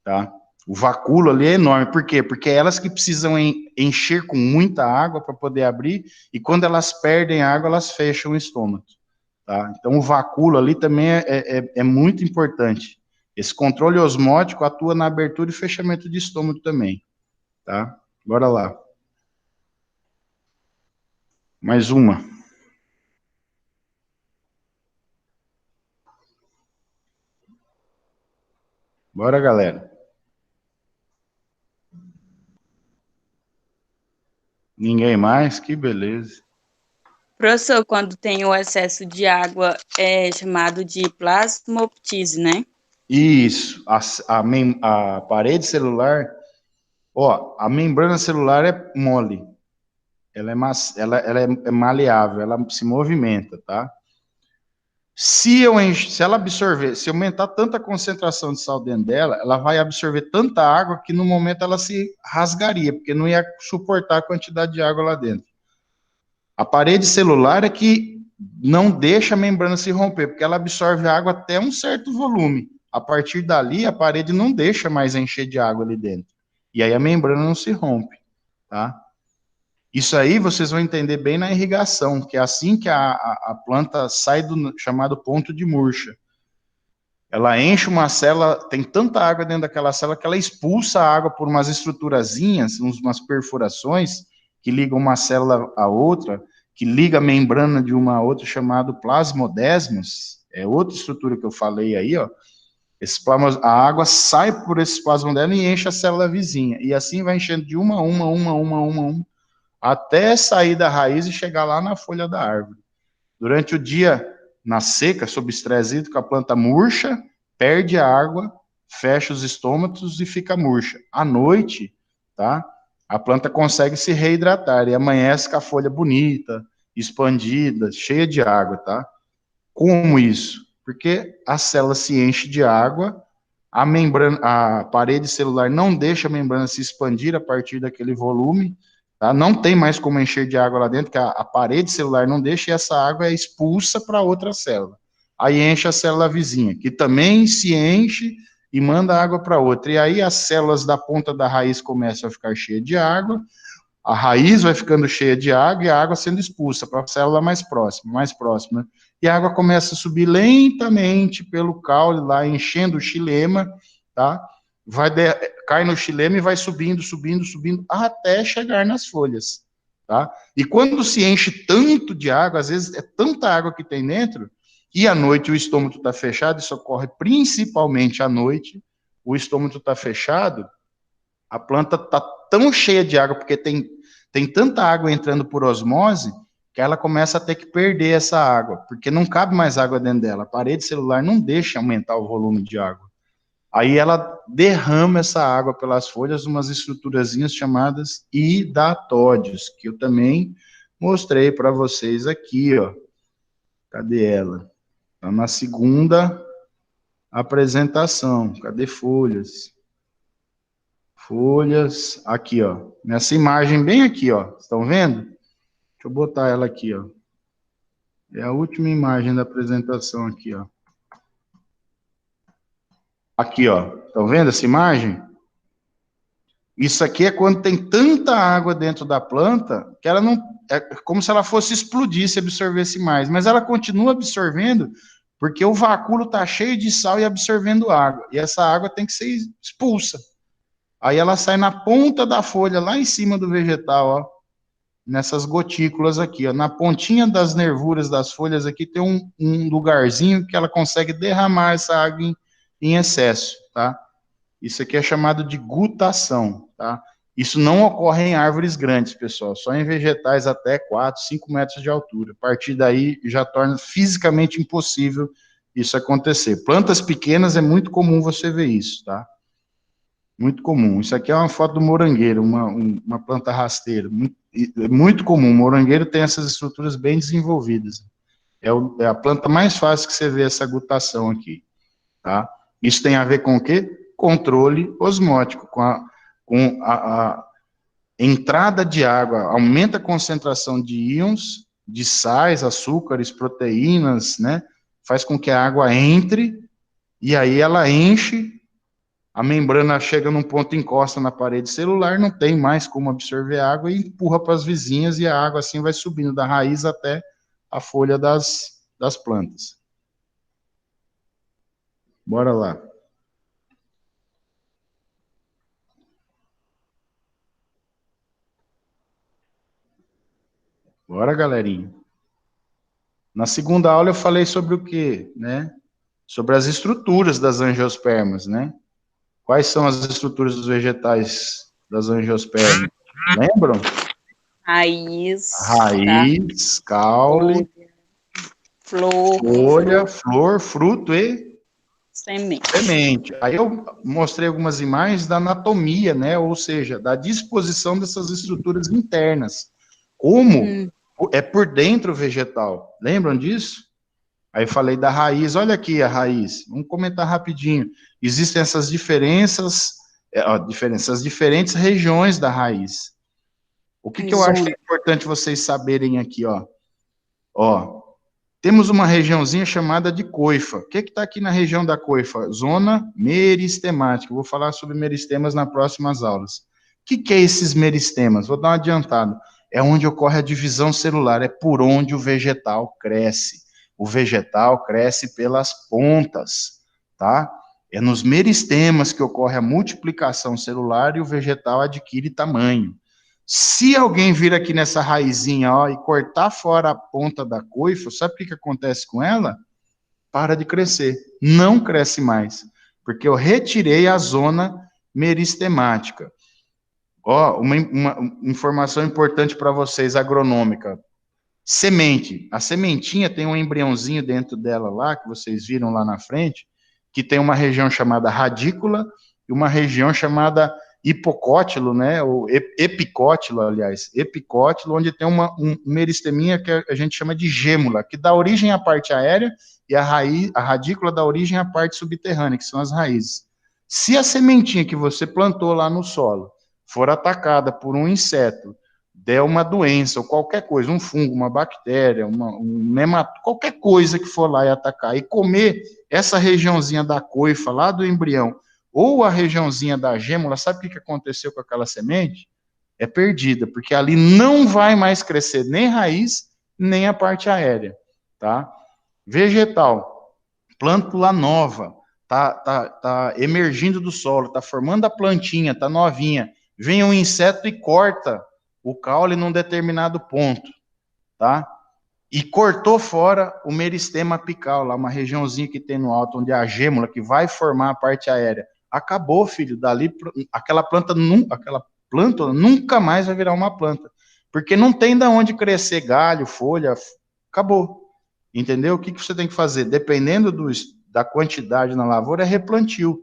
tá? O vacúolo ali é enorme, por quê? Porque é elas que precisam encher com muita água para poder abrir, e quando elas perdem água, elas fecham o estômago, tá? Então o vacúolo ali também é muito importante. Esse controle osmótico atua na abertura e fechamento de estômago também, tá? Bora lá. Mais uma. Bora, galera. Ninguém mais? Que beleza. Professor, quando tem o excesso de água, é chamado de plasmoptise, né? Isso. A parede celular, ó, a membrana celular é mole. Ela é maleável, ela se movimenta, tá? Se ela absorver, se aumentar tanta concentração de sal dentro dela, ela vai absorver tanta água que no momento ela se rasgaria, porque não ia suportar a quantidade de água lá dentro. A parede celular é que não deixa a membrana se romper, porque ela absorve água até um certo volume. A partir dali, a parede não deixa mais encher de água ali dentro. E aí a membrana não se rompe, tá? Isso aí vocês vão entender bem na irrigação, que é assim que a planta sai do chamado ponto de murcha. Ela enche uma célula, tem tanta água dentro daquela célula que ela expulsa a água por umas estruturazinhas, umas perfurações, que ligam uma célula a outra, que liga a membrana de uma a outra, chamado plasmodesmos, é outra estrutura que eu falei aí, ó. A água sai por esses plasmodesmos e enche a célula vizinha, e assim vai enchendo de uma, até sair da raiz e chegar lá na folha da árvore. Durante o dia, na seca, sob estresse hídrico, a planta murcha, perde a água, fecha os estômatos e fica murcha. À noite, tá? A planta consegue se reidratar e amanhece com a folha bonita, expandida, cheia de água, tá? Como isso? Porque a célula se enche de água, a parede celular não deixa a membrana se expandir a partir daquele volume, tá? Não tem mais como encher de água lá dentro, que a parede celular não deixa, e essa água é expulsa para outra célula. Aí enche a célula vizinha, que também se enche e manda água para outra. E aí as células da ponta da raiz começam a ficar cheias de água, a raiz vai ficando cheia de água e a água sendo expulsa para a célula mais próxima. E a água começa a subir lentamente pelo caule lá, enchendo o xilema, tá? Cai no xilema e vai subindo, até chegar nas folhas, tá? E quando se enche tanto de água, às vezes é tanta água que tem dentro, e à noite o estômago está fechado, isso ocorre principalmente à noite, o estômago está fechado, a planta está tão cheia de água, porque tem tanta água entrando por osmose, que ela começa a ter que perder essa água, porque não cabe mais água dentro dela, a parede celular não deixa aumentar o volume de água. Aí ela derrama essa água pelas folhas, umas estruturazinhas chamadas hidatódios, que eu também mostrei para vocês aqui, ó. Cadê ela? Tá na segunda apresentação. Cadê folhas? Folhas, aqui, ó. Nessa imagem bem aqui, ó. Estão vendo? Deixa eu botar ela aqui, ó. É a última imagem da apresentação aqui, ó. Aqui, ó, estão vendo essa imagem? Isso aqui é quando tem tanta água dentro da planta que ela não... É como se ela fosse explodir se absorvesse mais, mas ela continua absorvendo porque o vacúolo está cheio de sal e absorvendo água, e essa água tem que ser expulsa. Aí ela sai na ponta da folha, lá em cima do vegetal, ó, nessas gotículas aqui, ó, na pontinha das nervuras das folhas aqui tem um lugarzinho que ela consegue derramar essa água em excesso, tá? Isso aqui é chamado de gutação, tá? Isso não ocorre em árvores grandes, pessoal, só em vegetais até 4, 5 metros de altura. A partir daí, já torna fisicamente impossível isso acontecer. Plantas pequenas é muito comum você ver isso, tá? Muito comum. Isso aqui é uma foto do morangueiro, uma planta rasteira. Muito comum. O morangueiro tem essas estruturas bem desenvolvidas. É a planta mais fácil que você vê essa gutação aqui, tá? Isso tem a ver com o quê? Controle osmótico, com a entrada de água, aumenta a concentração de íons, de sais, açúcares, proteínas, né? Faz com que a água entre, e aí ela enche, a membrana chega num ponto, encosta na parede celular, não tem mais como absorver água, e empurra para as vizinhas, e a água assim vai subindo da raiz até a folha das plantas. Bora lá. Bora, galerinha. Na segunda aula eu falei sobre o quê, né? Sobre as estruturas das angiospermas, né? Quais são as estruturas dos vegetais das angiospermas? Lembram? Raiz, caule, folha, flor, fruto e semente. Aí eu mostrei algumas imagens da anatomia, né? Ou seja, da disposição dessas estruturas internas. Como é por dentro o vegetal. Lembram disso? Aí falei da raiz. Olha aqui a raiz. Vamos comentar rapidinho. Existem essas diferenças, essas diferentes regiões da raiz. O que eu acho que é importante vocês saberem aqui, ó. Ó, temos uma regiãozinha chamada de coifa. O que está aqui na região da coifa? Zona meristemática. Eu vou falar sobre meristemas nas próximas aulas. O que é esses meristemas? Vou dar uma adiantada. É onde ocorre a divisão celular, é por onde o vegetal cresce. O vegetal cresce pelas pontas, tá? É nos meristemas que ocorre a multiplicação celular e o vegetal adquire tamanho. Se alguém vir aqui nessa raizinha, ó, e cortar fora a ponta da coifa, sabe o que acontece com ela? Para de crescer, não cresce mais, porque eu retirei a zona meristemática. Ó, uma informação importante para vocês, agronômica. Semente. A sementinha tem um embriãozinho dentro dela lá, que vocês viram lá na frente, que tem uma região chamada radícula e uma região chamada hipocótilo, né, ou epicótilo, aliás, epicótilo, onde tem um meristeminha que a gente chama de gêmula, que dá origem à parte aérea, e a radícula dá origem à parte subterrânea, que são as raízes. Se a sementinha que você plantou lá no solo for atacada por um inseto, der uma doença ou qualquer coisa, um fungo, uma bactéria, um nematóide, qualquer coisa que for lá e atacar e comer essa regiãozinha da coifa, lá do embrião, ou a regiãozinha da gêmula, sabe o que aconteceu com aquela semente? É perdida, porque ali não vai mais crescer nem raiz, nem a parte aérea, tá? Vegetal, plântula nova, tá emergindo do solo, tá formando a plantinha, tá novinha, vem um inseto e corta o caule num determinado ponto, tá? E cortou fora o meristema apical, lá uma regiãozinha que tem no alto, onde é a gêmula, que vai formar a parte aérea. Acabou, filho, dali, aquela planta nunca mais vai virar uma planta, porque não tem de onde crescer galho, folha, acabou, entendeu? O que você tem que fazer? Dependendo da quantidade na lavoura, é replantio.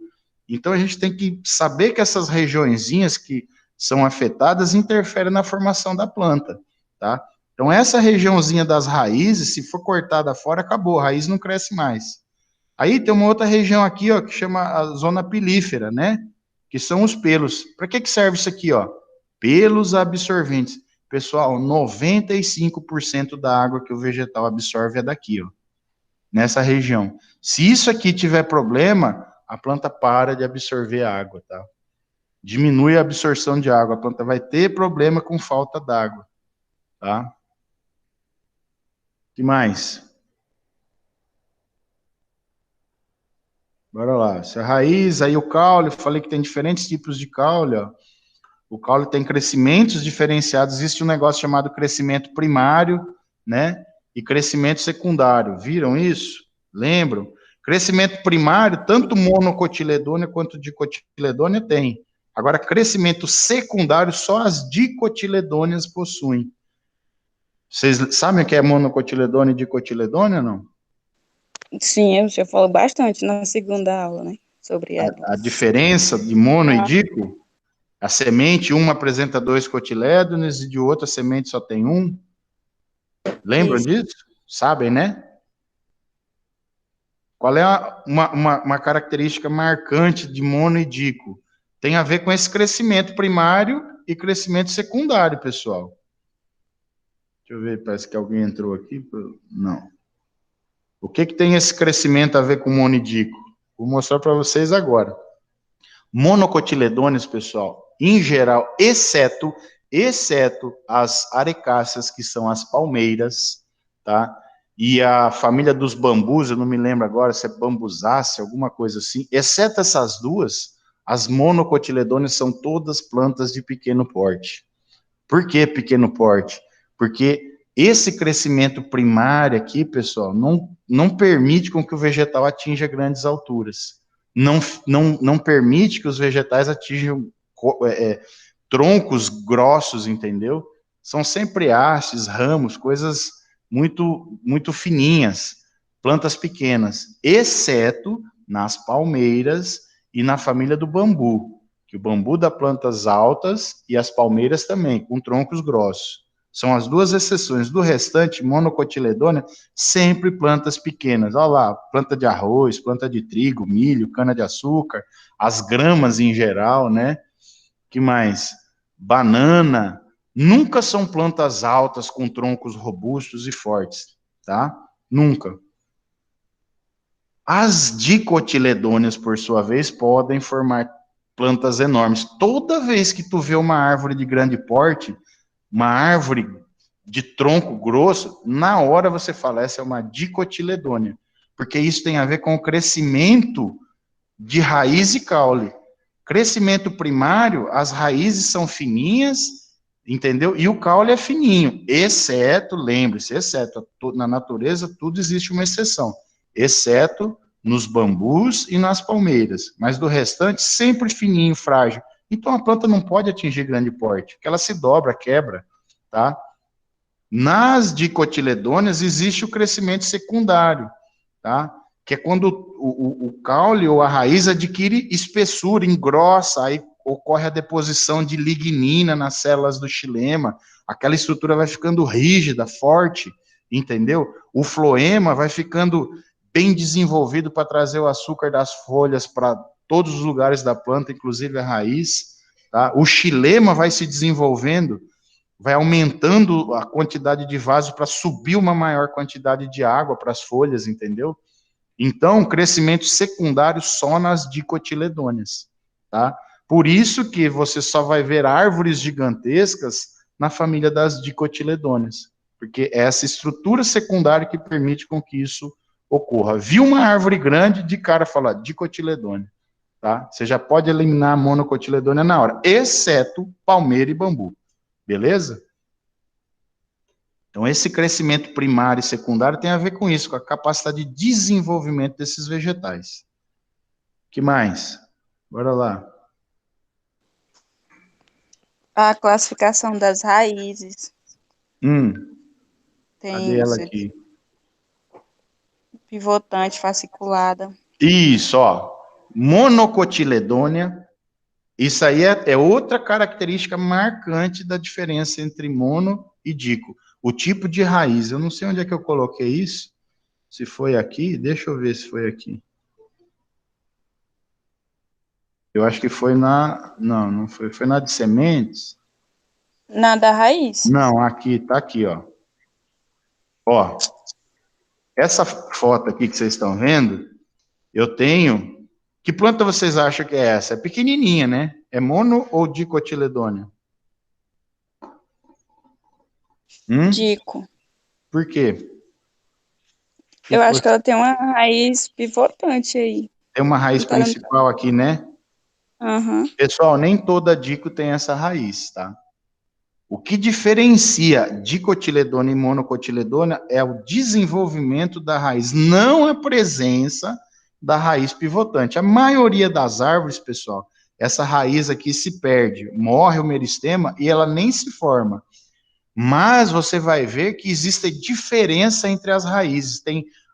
Então, a gente tem que saber que essas regiõezinhas que são afetadas interferem na formação da planta, tá? Então, essa regiãozinha das raízes, se for cortada fora, acabou, a raiz não cresce mais. Aí tem uma outra região aqui, ó, que chama a zona pilífera, né? Que são os pelos. Para que serve isso aqui, ó? Pelos absorventes. Pessoal, 95% da água que o vegetal absorve é daqui, ó. Nessa região. Se isso aqui tiver problema, a planta para de absorver água, tá? Diminui a absorção de água. A planta vai ter problema com falta d'água, tá? O que mais? Bora lá. Essa raiz, aí o caule, eu falei que tem diferentes tipos de caule, ó. O caule tem crescimentos diferenciados, existe um negócio chamado crescimento primário, né? E crescimento secundário. Viram isso? Lembram? Crescimento primário, tanto monocotiledônia quanto dicotiledônia tem. Agora, crescimento secundário, só as dicotiledôneas possuem. Vocês sabem o que é monocotiledônia e dicotiledônia, não? Sim, eu já falo bastante na segunda aula, né? Sobre a diferença de mono e dico? A semente, uma apresenta 2 cotilédones e de outra a semente só tem um. Lembram disso? Sabem, né? Qual é uma característica marcante de mono e dico? Tem a ver com esse crescimento primário e crescimento secundário, pessoal. Deixa eu ver, parece que alguém entrou aqui. Não. O que tem esse crescimento a ver com mono e dico? Vou mostrar para vocês agora. Monocotiledôneas, pessoal, em geral, exceto as arecáceas, que são as palmeiras, tá? E a família dos bambus, eu não me lembro agora se é bambusácea, alguma coisa assim, exceto essas duas, as monocotiledôneas são todas plantas de pequeno porte. Por que pequeno porte? Porque esse crescimento primário aqui, pessoal, não permite com que o vegetal atinja grandes alturas. Não permite que os vegetais atinjam troncos grossos, entendeu? São sempre hastes, ramos, coisas muito fininhas, plantas pequenas, exceto nas palmeiras e na família do bambu, que o bambu dá plantas altas e as palmeiras também, com troncos grossos. São as duas exceções. Do restante, monocotiledônia, sempre plantas pequenas. Olha lá, planta de arroz, planta de trigo, milho, cana-de-açúcar, as gramas em geral, né? Que mais? Banana. Nunca são plantas altas com troncos robustos e fortes, tá? Nunca. As dicotiledôneas, por sua vez, podem formar plantas enormes. Toda vez que tu vê uma árvore de grande porte, uma árvore de tronco grosso, na hora você fala, essa é uma dicotiledônea, porque isso tem a ver com o crescimento de raiz e caule. Crescimento primário, as raízes são fininhas, entendeu? E o caule é fininho, exceto, lembre-se, exceto, na natureza tudo existe uma exceção, exceto nos bambus e nas palmeiras, mas do restante sempre fininho, frágil. Então a planta não pode atingir grande porte, porque ela se dobra, quebra, tá? Nas dicotiledôneas existe o crescimento secundário, tá? Que é quando o caule ou a raiz adquire espessura, engrossa, aí ocorre a deposição de lignina nas células do xilema, aquela estrutura vai ficando rígida, forte, entendeu? O floema vai ficando bem desenvolvido para trazer o açúcar das folhas para todos os lugares da planta, inclusive a raiz, tá? O xilema vai se desenvolvendo, vai aumentando a quantidade de vaso para subir uma maior quantidade de água para as folhas, entendeu? Então, crescimento secundário só nas dicotiledôneas, tá? Por isso que você só vai ver árvores gigantescas na família das dicotiledôneas, porque é essa estrutura secundária que permite com que isso ocorra. Viu uma árvore grande, de cara fala dicotiledônea, tá? Você já pode eliminar a monocotiledônea na hora, exceto palmeira e bambu, beleza? Então, esse crescimento primário e secundário tem a ver com isso, com a capacidade de desenvolvimento desses vegetais. O que mais? Bora lá. A classificação das raízes. Cadê ela aqui? Pivotante, fasciculada. Isso, ó. Monocotiledônea. Isso aí é outra característica marcante da diferença entre mono e dico. O tipo de raiz, eu não sei onde é que eu coloquei isso, se foi aqui, deixa eu ver se foi aqui. Eu acho que foi não foi, foi na de sementes. Na da raiz? Não, aqui, tá aqui, ó. Ó, essa foto aqui que vocês estão vendo, eu tenho, que planta vocês acham que é essa? É pequenininha, né? É mono ou dicotiledônea? Dico. Por quê? Eu acho que ela tem uma raiz pivotante aí. Tem uma raiz principal aqui, né? Uhum. Pessoal, nem toda dico tem essa raiz, tá? O que diferencia dicotiledônea e monocotiledônea é o desenvolvimento da raiz, não a presença da raiz pivotante. A maioria das árvores, pessoal, essa raiz aqui se perde, morre o meristema e ela nem se forma. Mas você vai ver que existe diferença entre as raízes.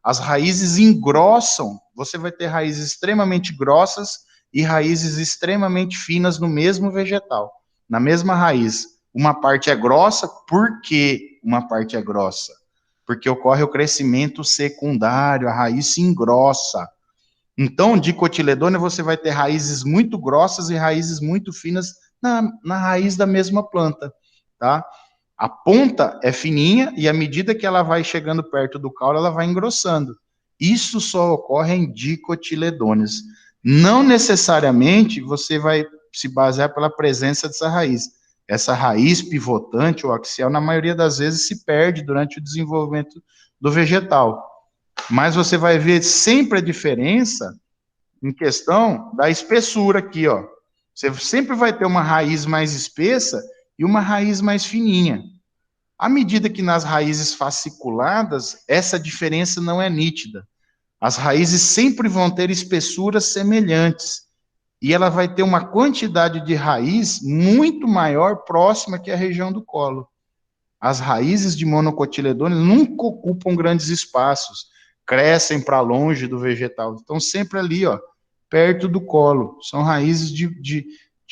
As raízes engrossam, você vai ter raízes extremamente grossas e raízes extremamente finas no mesmo vegetal, na mesma raiz. Uma parte é grossa, por que uma parte é grossa? Porque ocorre o crescimento secundário, a raiz se engrossa. Então, dicotiledônea, você vai ter raízes muito grossas e raízes muito finas na raiz da mesma planta, tá? A ponta é fininha e à medida que ela vai chegando perto do caule, ela vai engrossando. Isso só ocorre em dicotiledôneas. Não necessariamente você vai se basear pela presença dessa raiz. Essa raiz pivotante ou axial, na maioria das vezes, se perde durante o desenvolvimento do vegetal. Mas você vai ver sempre a diferença em questão da espessura aqui, ó. Você sempre vai ter uma raiz mais espessa e uma raiz mais fininha. À medida que nas raízes fasciculadas, essa diferença não é nítida. As raízes sempre vão ter espessuras semelhantes. E ela vai ter uma quantidade de raiz muito maior próxima que a região do colo. As raízes de monocotiledônea nunca ocupam grandes espaços, crescem para longe do vegetal, estão sempre ali, ó, perto do colo. São raízes de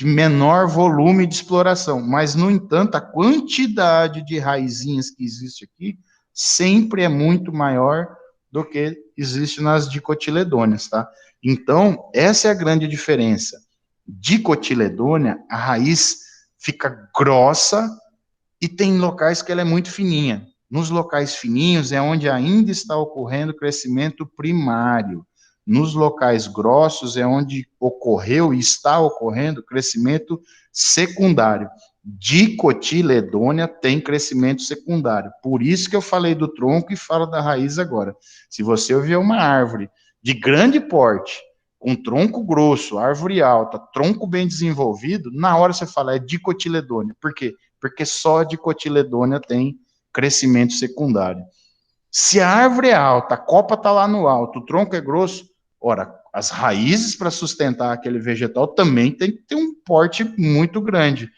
menor volume de exploração, mas, no entanto, a quantidade de raizinhas que existe aqui sempre é muito maior do que existe nas dicotiledôneas, tá? Então, essa é a grande diferença. Dicotiledônea, a raiz fica grossa e tem locais que ela é muito fininha. Nos locais fininhos é onde ainda está ocorrendo crescimento primário. Nos locais grossos é onde ocorreu e está ocorrendo crescimento secundário. Dicotiledônea tem crescimento secundário. Por isso que eu falei do tronco e falo da raiz agora. Se você ouvir uma árvore de grande porte, com tronco grosso, árvore alta, tronco bem desenvolvido, na hora você fala é dicotiledônea. Por quê? Porque só a dicotiledônea tem crescimento secundário. Se a árvore é alta, a copa está lá no alto, o tronco é grosso, ora, as raízes para sustentar aquele vegetal também tem que ter um porte muito grande.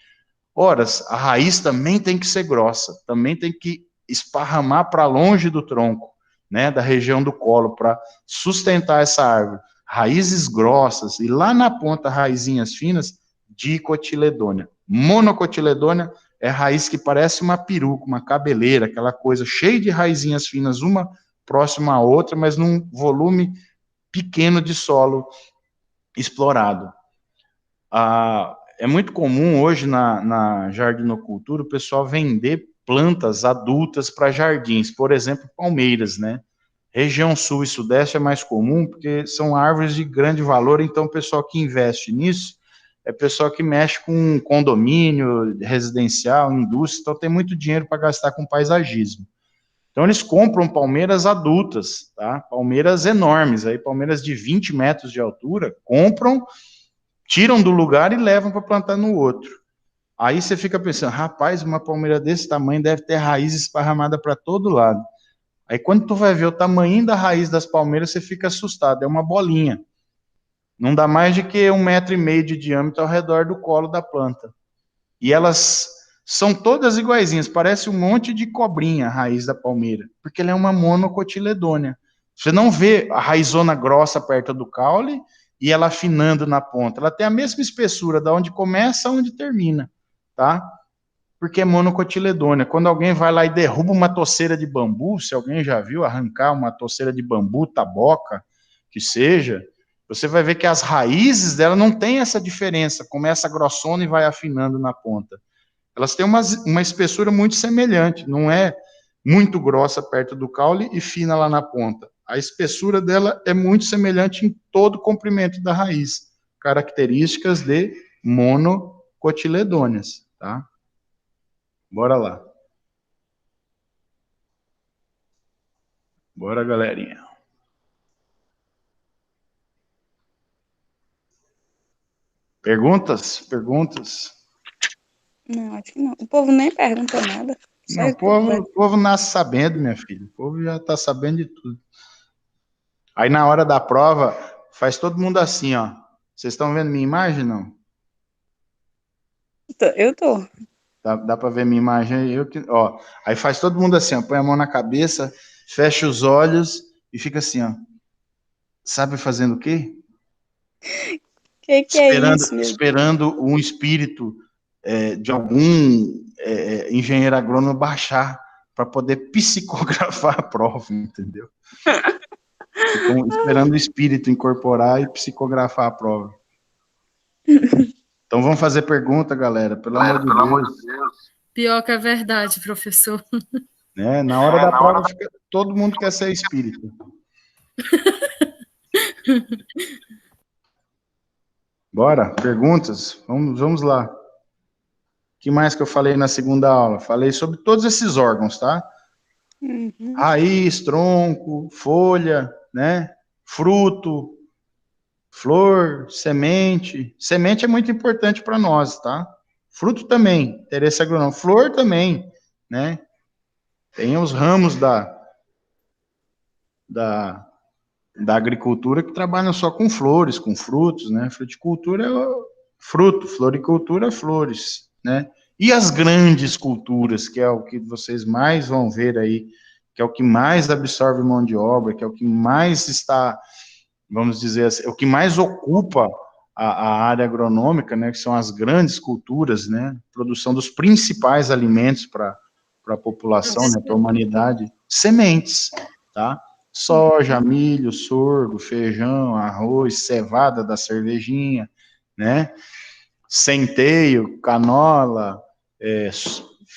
Ora, a raiz também tem que ser grossa, também tem que esparramar para longe do tronco, né, da região do colo, para sustentar essa árvore. Raízes grossas e lá na ponta raizinhas finas, dicotiledônea. Monocotiledônea é raiz que parece uma peruca, uma cabeleira, aquela coisa cheia de raizinhas finas, uma próxima à outra, mas num volume pequeno de solo explorado. É muito comum hoje na jardinocultura o pessoal vender plantas adultas para jardins, por exemplo, palmeiras, né? Região sul e sudeste é mais comum, porque são árvores de grande valor, então o pessoal que investe nisso é pessoal que mexe com condomínio, residencial, indústria, então tem muito dinheiro para gastar com paisagismo. Então eles compram palmeiras adultas, tá? Palmeiras enormes, aí palmeiras de 20 metros de altura, compram, tiram do lugar e levam para plantar no outro. Aí você fica pensando, rapaz, uma palmeira desse tamanho deve ter raízes esparramadas para todo lado. Aí quando tu vai ver o tamanho da raiz das palmeiras, você fica assustado, é uma bolinha. Não dá mais de que 1,5 metro de diâmetro ao redor do colo da planta. E elas são todas iguaizinhas, parece um monte de cobrinha a raiz da palmeira, porque ela é uma monocotiledônea. Você não vê a raizona grossa perto do caule e ela afinando na ponta. Ela tem a mesma espessura da onde começa a onde termina, tá? Porque é monocotiledônea. Quando alguém vai lá e derruba uma toceira de bambu, se alguém já viu arrancar uma toceira de bambu, taboca, que seja, você vai ver que as raízes dela não tem essa diferença, começa grossona e vai afinando na ponta. Elas têm uma espessura muito semelhante, não é muito grossa perto do caule e fina lá na ponta. A espessura dela é muito semelhante em todo o comprimento da raiz, características de monocotiledôneas, tá? Bora lá. Bora, galerinha. Perguntas? Perguntas? Não, acho que não. O povo nem pergunta nada. Não, o povo nasce sabendo, minha filha. O povo já está sabendo de tudo. Aí, na hora da prova, faz todo mundo assim, ó. Vocês estão vendo minha imagem, não? Eu tô. Dá para ver minha imagem aí? Ó. Aí faz todo mundo assim, ó. Põe a mão na cabeça, fecha os olhos e fica assim, ó. Sabe fazendo o quê? Que é isso, meu? Esperando um espírito de algum engenheiro agrônomo baixar para poder psicografar a prova, entendeu? Ficam esperando o espírito incorporar e psicografar a prova. Então vamos fazer pergunta, galera, pelo amor de Deus. Pior que é verdade, professor. Né? Na hora da prova, todo mundo quer ser espírito. Bora, perguntas? Vamos lá. O que mais que eu falei na segunda aula? Falei sobre todos esses órgãos, tá? Uhum. Raiz, tronco, folha, né? Fruto, flor, semente. Semente é muito importante para nós, tá? Fruto também, interesse agronômico. Flor também, né? Tem os ramos da agricultura que trabalham só com flores, com frutos, né? Fruticultura é fruto, floricultura é flores, né? E as grandes culturas, que é o que vocês mais vão ver aí, que é o que mais absorve mão de obra, que é o que mais está, vamos dizer assim, é o que mais ocupa a área agronômica, né? Que são as grandes culturas, né? Produção dos principais alimentos para a população, né? Para a humanidade, sementes, tá? Soja, milho, sorgo, feijão, arroz, cevada da cervejinha, né? Centeio, canola,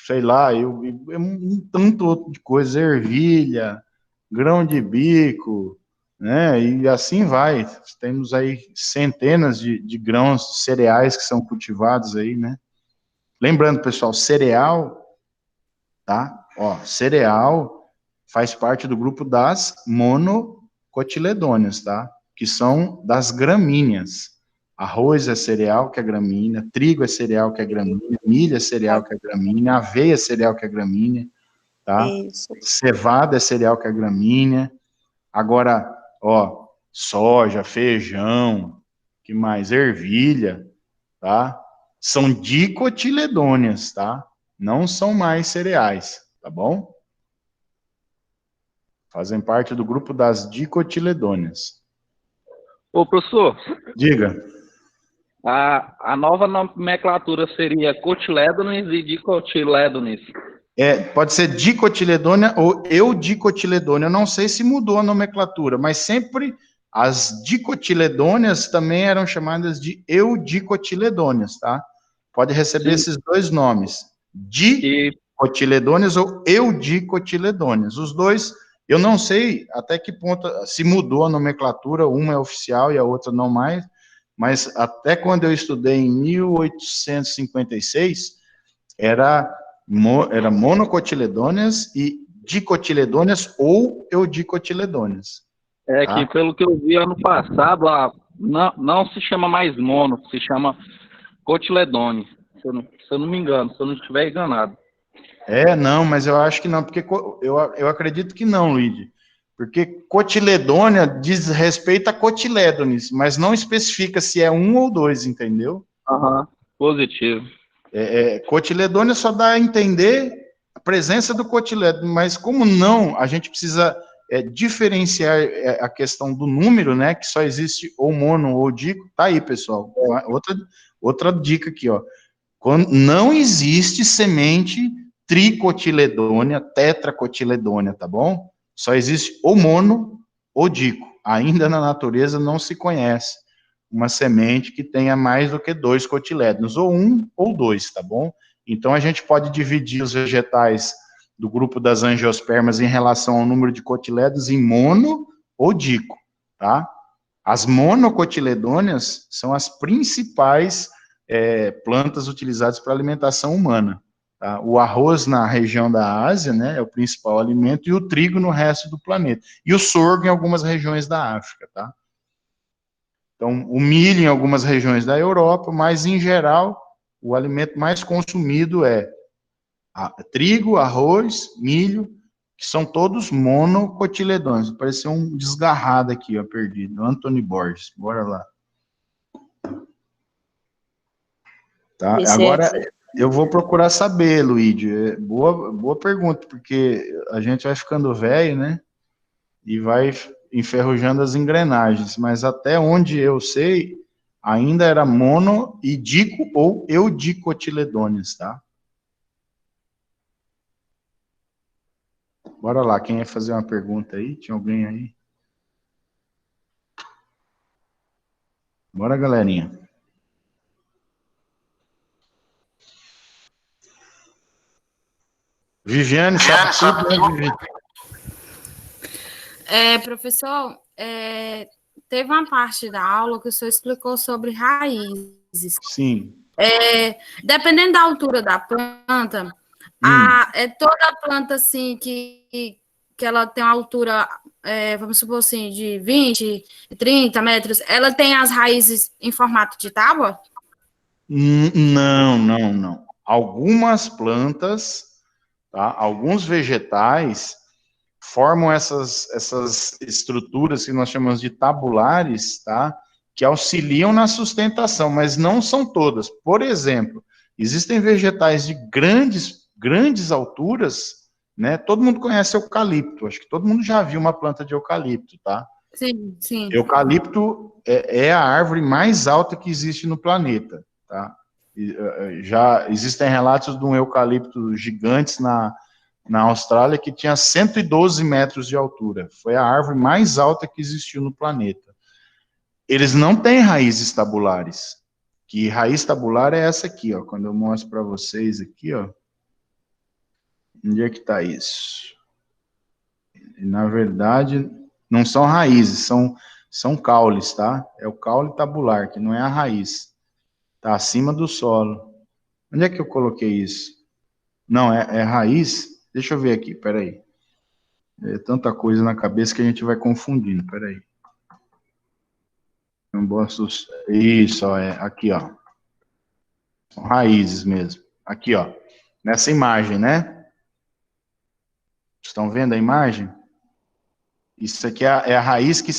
sei lá, um tanto de coisa, ervilha, grão de bico, né? E assim vai. Temos aí centenas de grãos cereais que são cultivados aí, né? Lembrando, pessoal, cereal, tá? Ó, cereal faz parte do grupo das monocotiledôneas, tá? Que são das gramíneas. Arroz é cereal, que é gramínea, trigo é cereal, que é gramínea, milho é cereal, que é gramínea, aveia é cereal, que é gramínea, tá? Isso. Cevada é cereal, que é gramínea. Agora, ó, soja, feijão, que mais? Ervilha, tá? São dicotiledôneas, tá? Não são mais cereais, tá bom? Fazem parte do grupo das dicotiledôneas. Ô, professor. Diga. A nova nomenclatura seria cotilédones e dicotilédones. Pode ser dicotiledônia ou eudicotiledônia. Eu não sei se mudou a nomenclatura, mas sempre as dicotiledôneas também eram chamadas de eudicotiledôneas, tá? Pode receber esses dois nomes. Dicotiledôneas ou eudicotiledôneas. Os dois Eu não sei até que ponto, se mudou a nomenclatura, uma é oficial e a outra não mais, mas até quando eu estudei em 1856, era monocotiledôneas e dicotiledôneas ou eudicotiledôneas. É que, pelo que eu vi ano passado, não se chama mais mono, se chama cotiledone, se eu não me engano, se eu não estiver enganado. Não, mas eu acho que não, porque eu acredito que não, Luigi, porque cotiledônia diz respeito a cotilédones, mas não especifica se é um ou dois, entendeu? Positivo. Cotiledônia só dá a entender a presença do cotilédone, mas como não, a gente precisa diferenciar a questão do número, né, que só existe ou mono ou dico, tá aí, pessoal. Outra dica aqui, ó. Não existe semente tricotiledônia, tetracotiledônia, tá bom? Só existe ou mono ou dico. Ainda na natureza não se conhece uma semente que tenha mais do que 2 cotilédonos, ou 1 ou 2, tá bom? Então a gente pode dividir os vegetais do grupo das angiospermas em relação ao número de cotilédonos em mono ou dico, tá? As monocotiledôneas são as principais plantas utilizadas para alimentação humana. Tá? O arroz na região da Ásia, né, é o principal alimento, e o trigo no resto do planeta. E o sorgo em algumas regiões da África, tá? Então, o milho em algumas regiões da Europa, mas, em geral, o alimento mais consumido é trigo, arroz, milho, que são todos monocotiledôneos. Apareceu um desgarrado aqui, ó, perdido. Anthony Borges. Bora lá. Tá? Agora, eu vou procurar saber, Luigi. Boa pergunta, porque a gente vai ficando velho, né? E vai enferrujando as engrenagens. Mas até onde eu sei, ainda era mono e dico ou eudicotiledôneos, tá? Bora lá, quem ia fazer uma pergunta aí? Tinha alguém aí? Bora, galerinha. Viviane, sabe tudo, né, Viviane? Professor, teve uma parte da aula que o senhor explicou sobre raízes. Sim. Dependendo da altura da planta, toda a planta assim que ela tem uma altura, vamos supor assim, de 20, 30 metros, ela tem as raízes em formato de tábua? Não. Algumas plantas, tá? Alguns vegetais formam essas estruturas que nós chamamos de tabulares, tá? Que auxiliam na sustentação, mas não são todas. Por exemplo, existem vegetais de grandes alturas, né? Todo mundo conhece eucalipto, acho que todo mundo já viu uma planta de eucalipto, tá? Sim, sim. Eucalipto é a árvore mais alta que existe no planeta, tá? Já existem relatos de um eucalipto gigantes na Austrália que tinha 112 metros de altura. Foi a árvore mais alta que existiu no planeta. Eles não têm raízes tabulares. Que raiz tabular é essa aqui, ó. Quando eu mostro para vocês aqui, ó. Onde é que está isso? Na verdade, não são raízes, são caules, tá? É o caule tabular, que não é a raiz. Está acima do solo. Onde é que eu coloquei isso? Não, é raiz. Deixa eu ver aqui, peraí. É tanta coisa na cabeça que a gente vai confundindo, peraí. Não posso... Isso, ó, aqui, ó. São raízes mesmo. Aqui, ó. Nessa imagem, né? Estão vendo a imagem? Isso aqui é a raiz que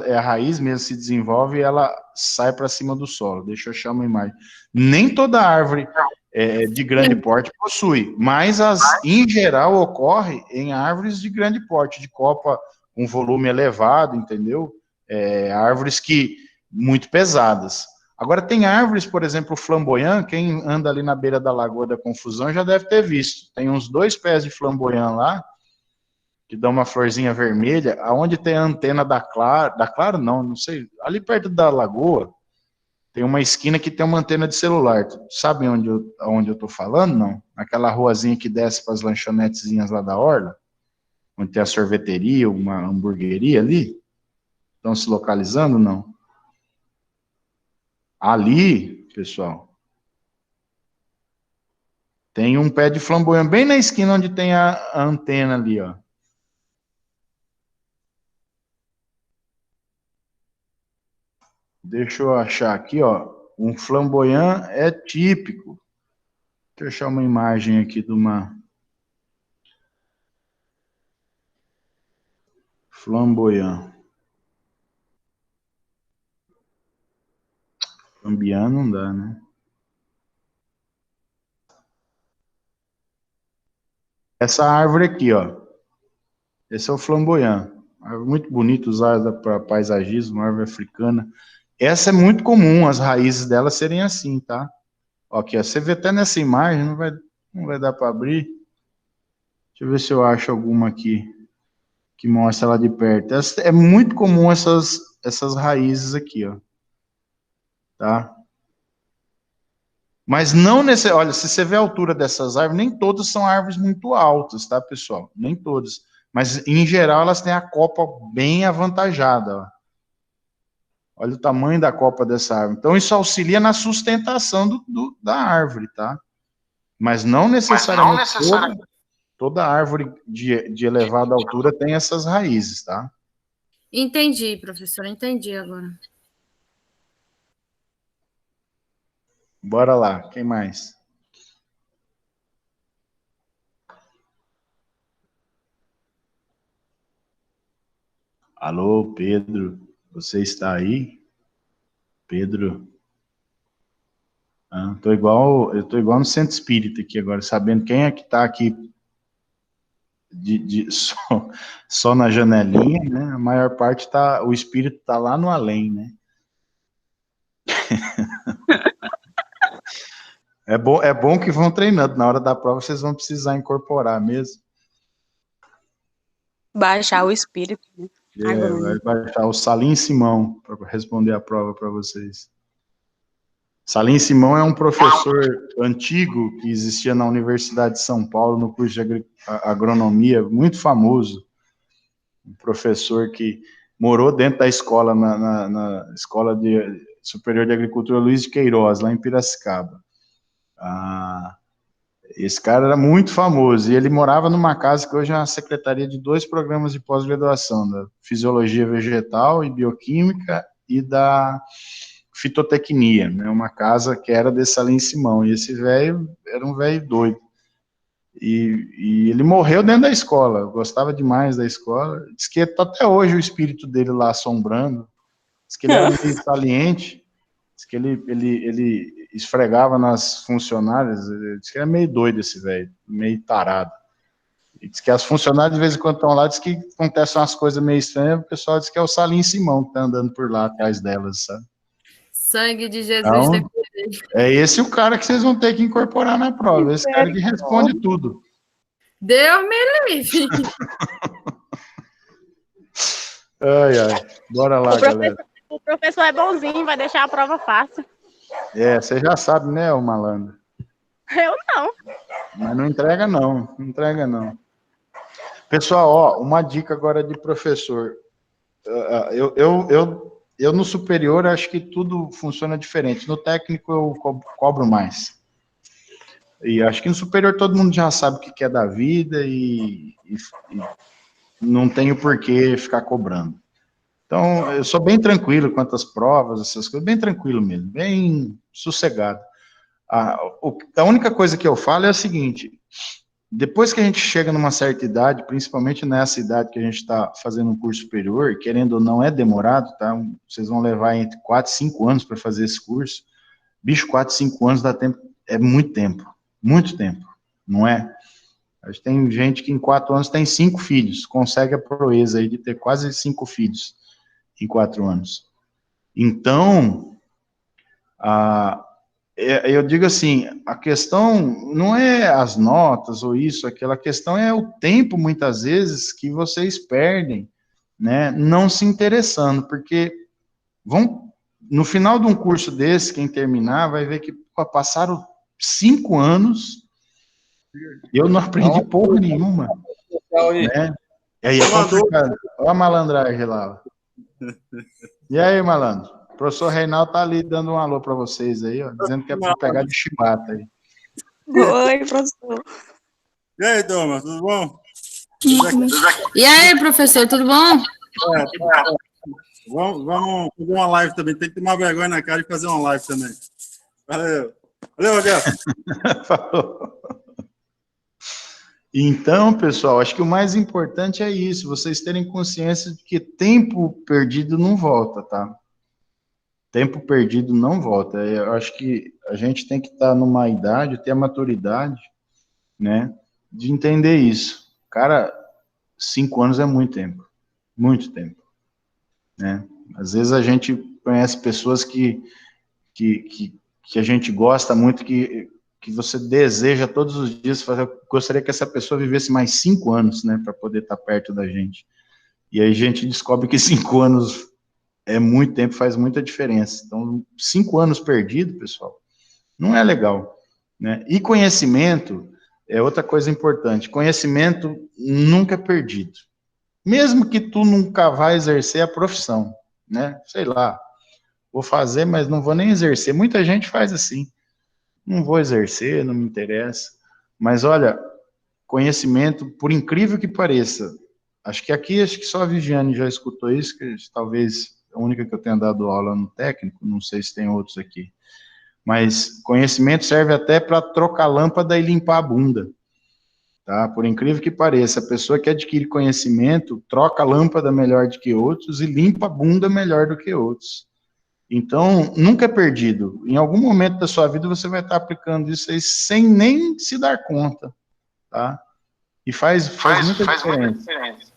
é a raiz mesmo se desenvolve e ela sai para cima do solo. Deixa eu achar uma imagem. Nem toda árvore de grande porte possui, mas em geral ocorre em árvores de grande porte, de copa com volume elevado, entendeu? Árvores muito pesadas. Agora tem árvores, por exemplo, o flamboyant, quem anda ali na beira da Lagoa da Confusão já deve ter visto. Tem uns 2 pés de flamboyant lá, que dá uma florzinha vermelha, aonde tem a antena da Claro não sei, ali perto da lagoa, tem uma esquina que tem uma antena de celular. Sabe onde eu tô falando, não? Naquela ruazinha que desce para as lanchonetezinhas lá da orla? onde tem a sorveteria, uma hamburgueria ali? Estão se localizando, não? Ali, pessoal, tem um pé de flamboyant bem na esquina onde tem a antena ali, ó. Deixa eu achar aqui, ó. Um flamboyant é típico. Deixa eu achar uma imagem aqui de uma flamboyant. Flambian não dá, né? Essa árvore aqui, ó. Esse é o flamboyant. Árvore muito bonita, usada para paisagismo, árvore africana. Essa é muito comum, as raízes dela serem assim, tá? Ó, aqui, ó, você vê até nessa imagem, não vai dar para abrir. Deixa eu ver se eu acho alguma aqui que mostra ela de perto. É muito comum essas raízes aqui, ó. Tá? Mas não nesse... Olha, se você vê a altura dessas árvores, nem todas são árvores muito altas, tá, pessoal? Nem todas. Mas, em geral, elas têm a copa bem avantajada, ó. Olha o tamanho da copa dessa árvore. Então, isso auxilia na sustentação da árvore, tá? Mas não necessariamente toda árvore de elevada altura tem essas raízes, tá? Entendi, professor, entendi agora. Bora lá, quem mais? Alô, Pedro, você está aí? Pedro? Eu tô igual no centro espírita aqui agora, sabendo quem é que está aqui só na janelinha, né? A maior parte o espírito está lá no além, né? É bom que vão treinando, na hora da prova vocês vão precisar incorporar mesmo. Baixar o espírito, né? Vai baixar o Salim Simão para responder a prova para vocês. Salim Simão é um professor antigo que existia na Universidade de São Paulo, no curso de agronomia, muito famoso. Um professor que morou dentro da escola, na Escola Superior de Agricultura Luiz de Queiroz, lá em Piracicaba. Esse cara era muito famoso, e ele morava numa casa que hoje é uma secretaria de 2 programas de pós-graduação, da Fisiologia Vegetal e Bioquímica e da Fitotecnia, né? Uma casa que era desse Salim Simão, e esse velho era um velho doido. E ele morreu dentro da escola, gostava demais da escola, diz que até hoje o espírito dele lá assombrando, diz que ele era meio saliente, diz que ele esfregava nas funcionárias, diz que era meio doido esse velho, meio tarado. E diz que as funcionárias de vez em quando estão lá, diz que acontecem umas coisas meio estranhas, o pessoal diz que é o Salim Simão que está andando por lá atrás delas, sabe? Sangue de Jesus. Então, é esse o cara que vocês vão ter que incorporar na prova, esse cara que responde tudo. Deus me livre. Ai. Bora lá, galera. O professor é bonzinho, vai deixar a prova fácil. Você já sabe, né, ô malandro? Eu não. Mas não entrega, não. Não entrega, não. Pessoal, ó, uma dica agora de professor. Eu no superior acho que tudo funciona diferente. No técnico eu cobro mais. E acho que no superior todo mundo já sabe o que é da vida e não tenho por que ficar cobrando. Então, eu sou bem tranquilo quanto às provas, essas coisas, bem tranquilo mesmo, bem sossegado. A única coisa que eu falo é a seguinte: depois que a gente chega numa certa idade, principalmente nessa idade que a gente está fazendo um curso superior, querendo ou não é demorado, tá? Vocês vão levar entre 4 e 5 anos para fazer esse curso. Bicho, 4, 5 anos dá tempo, é muito tempo, não é? Tem gente que em 4 anos tem 5 filhos, consegue a proeza aí de ter quase 5 filhos em 4 anos. Então, eu digo assim, a questão não é as notas ou isso, aquela questão é o tempo, muitas vezes, que vocês perdem, né, não se interessando, porque no final de um curso desse, quem terminar vai ver que passaram 5 anos, eu não aprendi porra nenhuma, né? E aí, é complicado. Olha a malandragem lá. E aí, malandro? O professor Reinaldo tá ali dando um alô para vocês aí, ó, dizendo que é para pegar de chibata aí. Oi, professor. E aí, Thomas, tudo bom? E aí, professor, tudo bom? Vamos fazer uma live também. Tem que tomar vergonha na cara e fazer uma live também. Valeu. Valeu, Roberto. Falou. Então, pessoal, acho que o mais importante é isso, vocês terem consciência de que tempo perdido não volta, tá? Tempo perdido não volta. Eu acho que a gente tem que estar numa idade, ter a maturidade, né, de entender isso. Cara, 5 anos é muito tempo, né? Às vezes a gente conhece pessoas que a gente gosta muito, que você deseja todos os dias fazer. Gostaria que essa pessoa vivesse mais 5 anos, né, para poder estar perto da gente. E aí a gente descobre que 5 anos é muito tempo, faz muita diferença. Então, 5 anos perdido, pessoal, não é legal, né? E conhecimento é outra coisa importante. Conhecimento nunca é perdido. Mesmo que tu nunca vá exercer a profissão, né? Sei lá, vou fazer, mas não vou nem exercer. Muita gente faz assim. Não vou exercer, não me interessa. Mas, olha, conhecimento, por incrível que pareça, acho que só a Viviane já escutou isso, que talvez a única que eu tenha dado aula no técnico, não sei se tem outros aqui. Mas conhecimento serve até para trocar lâmpada e limpar a bunda. Tá? Por incrível que pareça, a pessoa que adquire conhecimento troca a lâmpada melhor do que outros e limpa a bunda melhor do que outros. Então, nunca é perdido. Em algum momento da sua vida você vai estar aplicando isso aí sem nem se dar conta, tá? E faz muita diferença.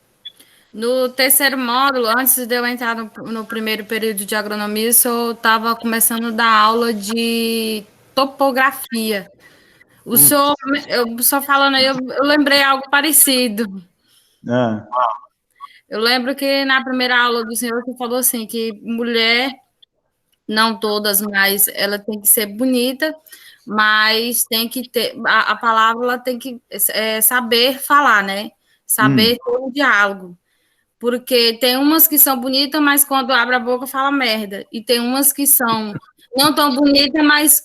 No terceiro módulo, antes de eu entrar no primeiro período de agronomia, eu estava começando a dar aula de topografia. O senhor, eu só falando aí, eu lembrei algo parecido. Eu lembro que na primeira aula do senhor, você falou assim, que mulher, não todas, mas ela tem que ser bonita, mas tem que ter, a palavra ela tem que saber falar, né? Saber ter um diálogo. Porque tem umas que são bonitas, mas quando abre a boca fala merda. E tem umas que são não tão bonitas, mas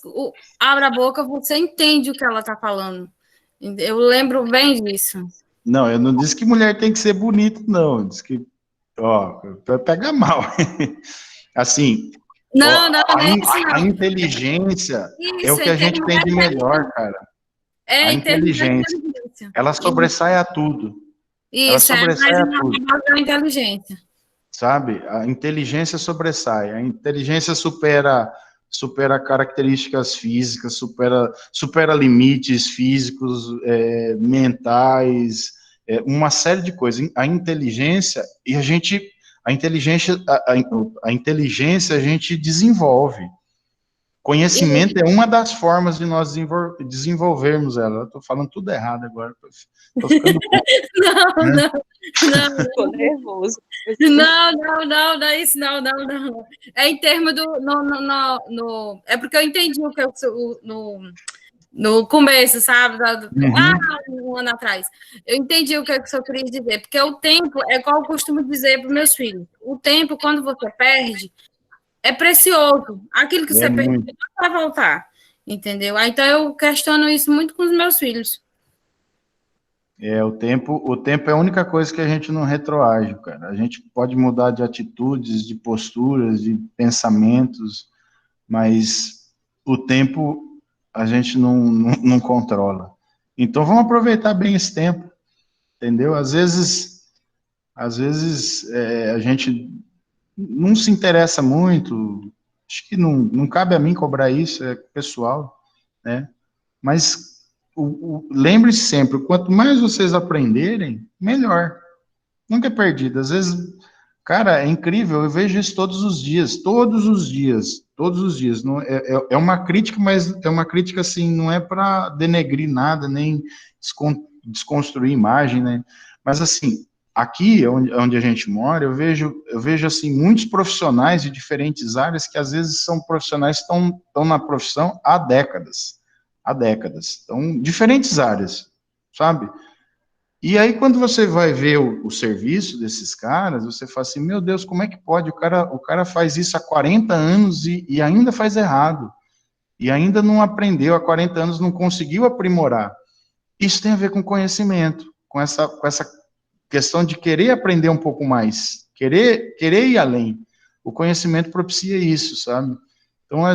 abre a boca, você entende o que ela está falando. Eu lembro bem disso. Não, eu não disse que mulher tem que ser bonita, não. Eu disse que, ó, pega mal. Assim, não, a inteligência é o que a gente tem de melhor, cara. A inteligência. Ela sobressai a tudo. Isso, ela sobressai a tudo. A inteligência. Sabe? A inteligência sobressai. A inteligência supera características físicas, supera limites físicos, mentais, uma série de coisas. A inteligência, a inteligência a gente desenvolve. Conhecimento é uma das formas de nós desenvolvermos ela. Eu estou falando tudo errado agora. Estou ficando Não. Tô nervoso. Não é isso, não. É em termos do... é porque eu entendi o que eu... No começo, sabe? Um ano atrás. Eu entendi o que o senhor queria dizer. Porque o tempo, é igual eu costumo dizer para os meus filhos. O tempo, quando você perde, é precioso. Aquilo que você perde não vai voltar. Entendeu? Então, eu questiono isso muito com os meus filhos. O tempo é a única coisa que a gente não retroage, cara. A gente pode mudar de atitudes, de posturas, de pensamentos, mas o tempo a gente não controla. Então, vamos aproveitar bem esse tempo, entendeu? Às vezes a gente não se interessa muito, acho que não cabe a mim cobrar isso, é pessoal, né? Mas lembre-se sempre, quanto mais vocês aprenderem, melhor. Nunca é perdido. Às vezes, cara, é incrível, eu vejo isso todos os dias. Não, é uma crítica, mas é uma crítica assim, não é para denegrir nada, nem desconstruir imagem, né? Mas assim, aqui onde a gente mora, eu vejo assim, muitos profissionais de diferentes áreas que às vezes são profissionais que estão na profissão há décadas. Então, diferentes áreas, sabe? E aí, quando você vai ver o serviço desses caras, você fala assim, meu Deus, como é que pode? O cara faz isso há 40 anos e ainda faz errado. E ainda não aprendeu, há 40 anos não conseguiu aprimorar. Isso tem a ver com conhecimento, com essa questão de querer aprender um pouco mais, querer ir além. O conhecimento propicia isso, sabe? Então,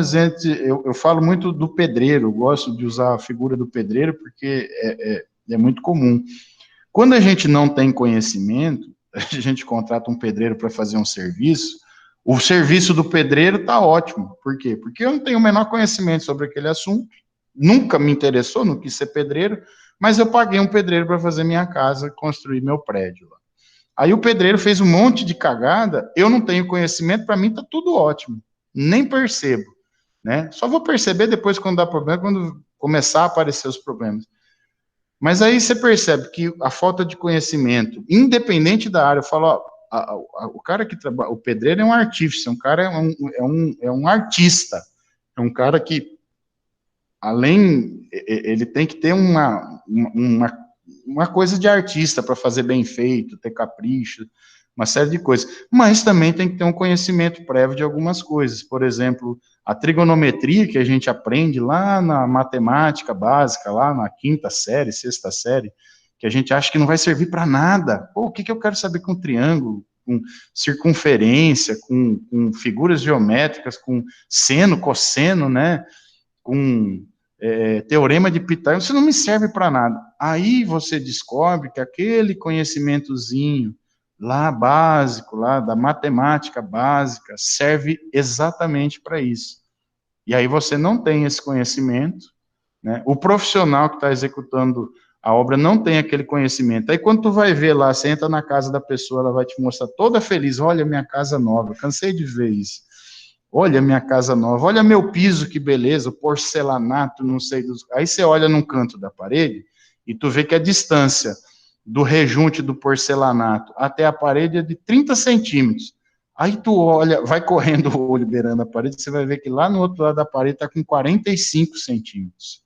eu falo muito do pedreiro, eu gosto de usar a figura do pedreiro, porque é muito comum. Quando a gente não tem conhecimento, a gente contrata um pedreiro para fazer um serviço, o serviço do pedreiro está ótimo. Por quê? Porque eu não tenho o menor conhecimento sobre aquele assunto, nunca me interessou, não quis ser pedreiro, mas eu paguei um pedreiro para fazer minha casa, construir meu prédio lá. Aí o pedreiro fez um monte de cagada, eu não tenho conhecimento, para mim está tudo ótimo, nem percebo, né? Só vou perceber depois quando dá problema, quando começar a aparecer os problemas. Mas aí você percebe que a falta de conhecimento, independente da área, eu falo, ó, o cara que trabalha, o pedreiro é um artífice, um cara é um artista, é um cara que, além, ele tem que ter uma coisa de artista para fazer bem feito, ter capricho, uma série de coisas, mas também tem que ter um conhecimento prévio de algumas coisas, por exemplo, a trigonometria que a gente aprende lá na matemática básica, lá na 5ª série, 6ª série, que a gente acha que não vai servir para nada. Pô, o que eu quero saber com triângulo, com circunferência, com figuras geométricas, com seno, cosseno, né, com teorema de Pitágoras, isso não me serve para nada. Aí você descobre que aquele conhecimentozinho lá básico, lá da matemática básica, serve exatamente para isso. E aí você não tem esse conhecimento, né? O profissional que está executando a obra não tem aquele conhecimento. Aí quando tu vai ver lá, você entra na casa da pessoa, ela vai te mostrar toda feliz, olha minha casa nova, cansei de ver isso. Olha minha casa nova, olha meu piso, que beleza, porcelanato, não sei dos... Aí você olha num canto da parede e tu vê que a distância do rejunte do porcelanato até a parede é de 30 centímetros. Aí tu olha, vai correndo o olho beirando a parede, você vai ver que lá no outro lado da parede está com 45 centímetros.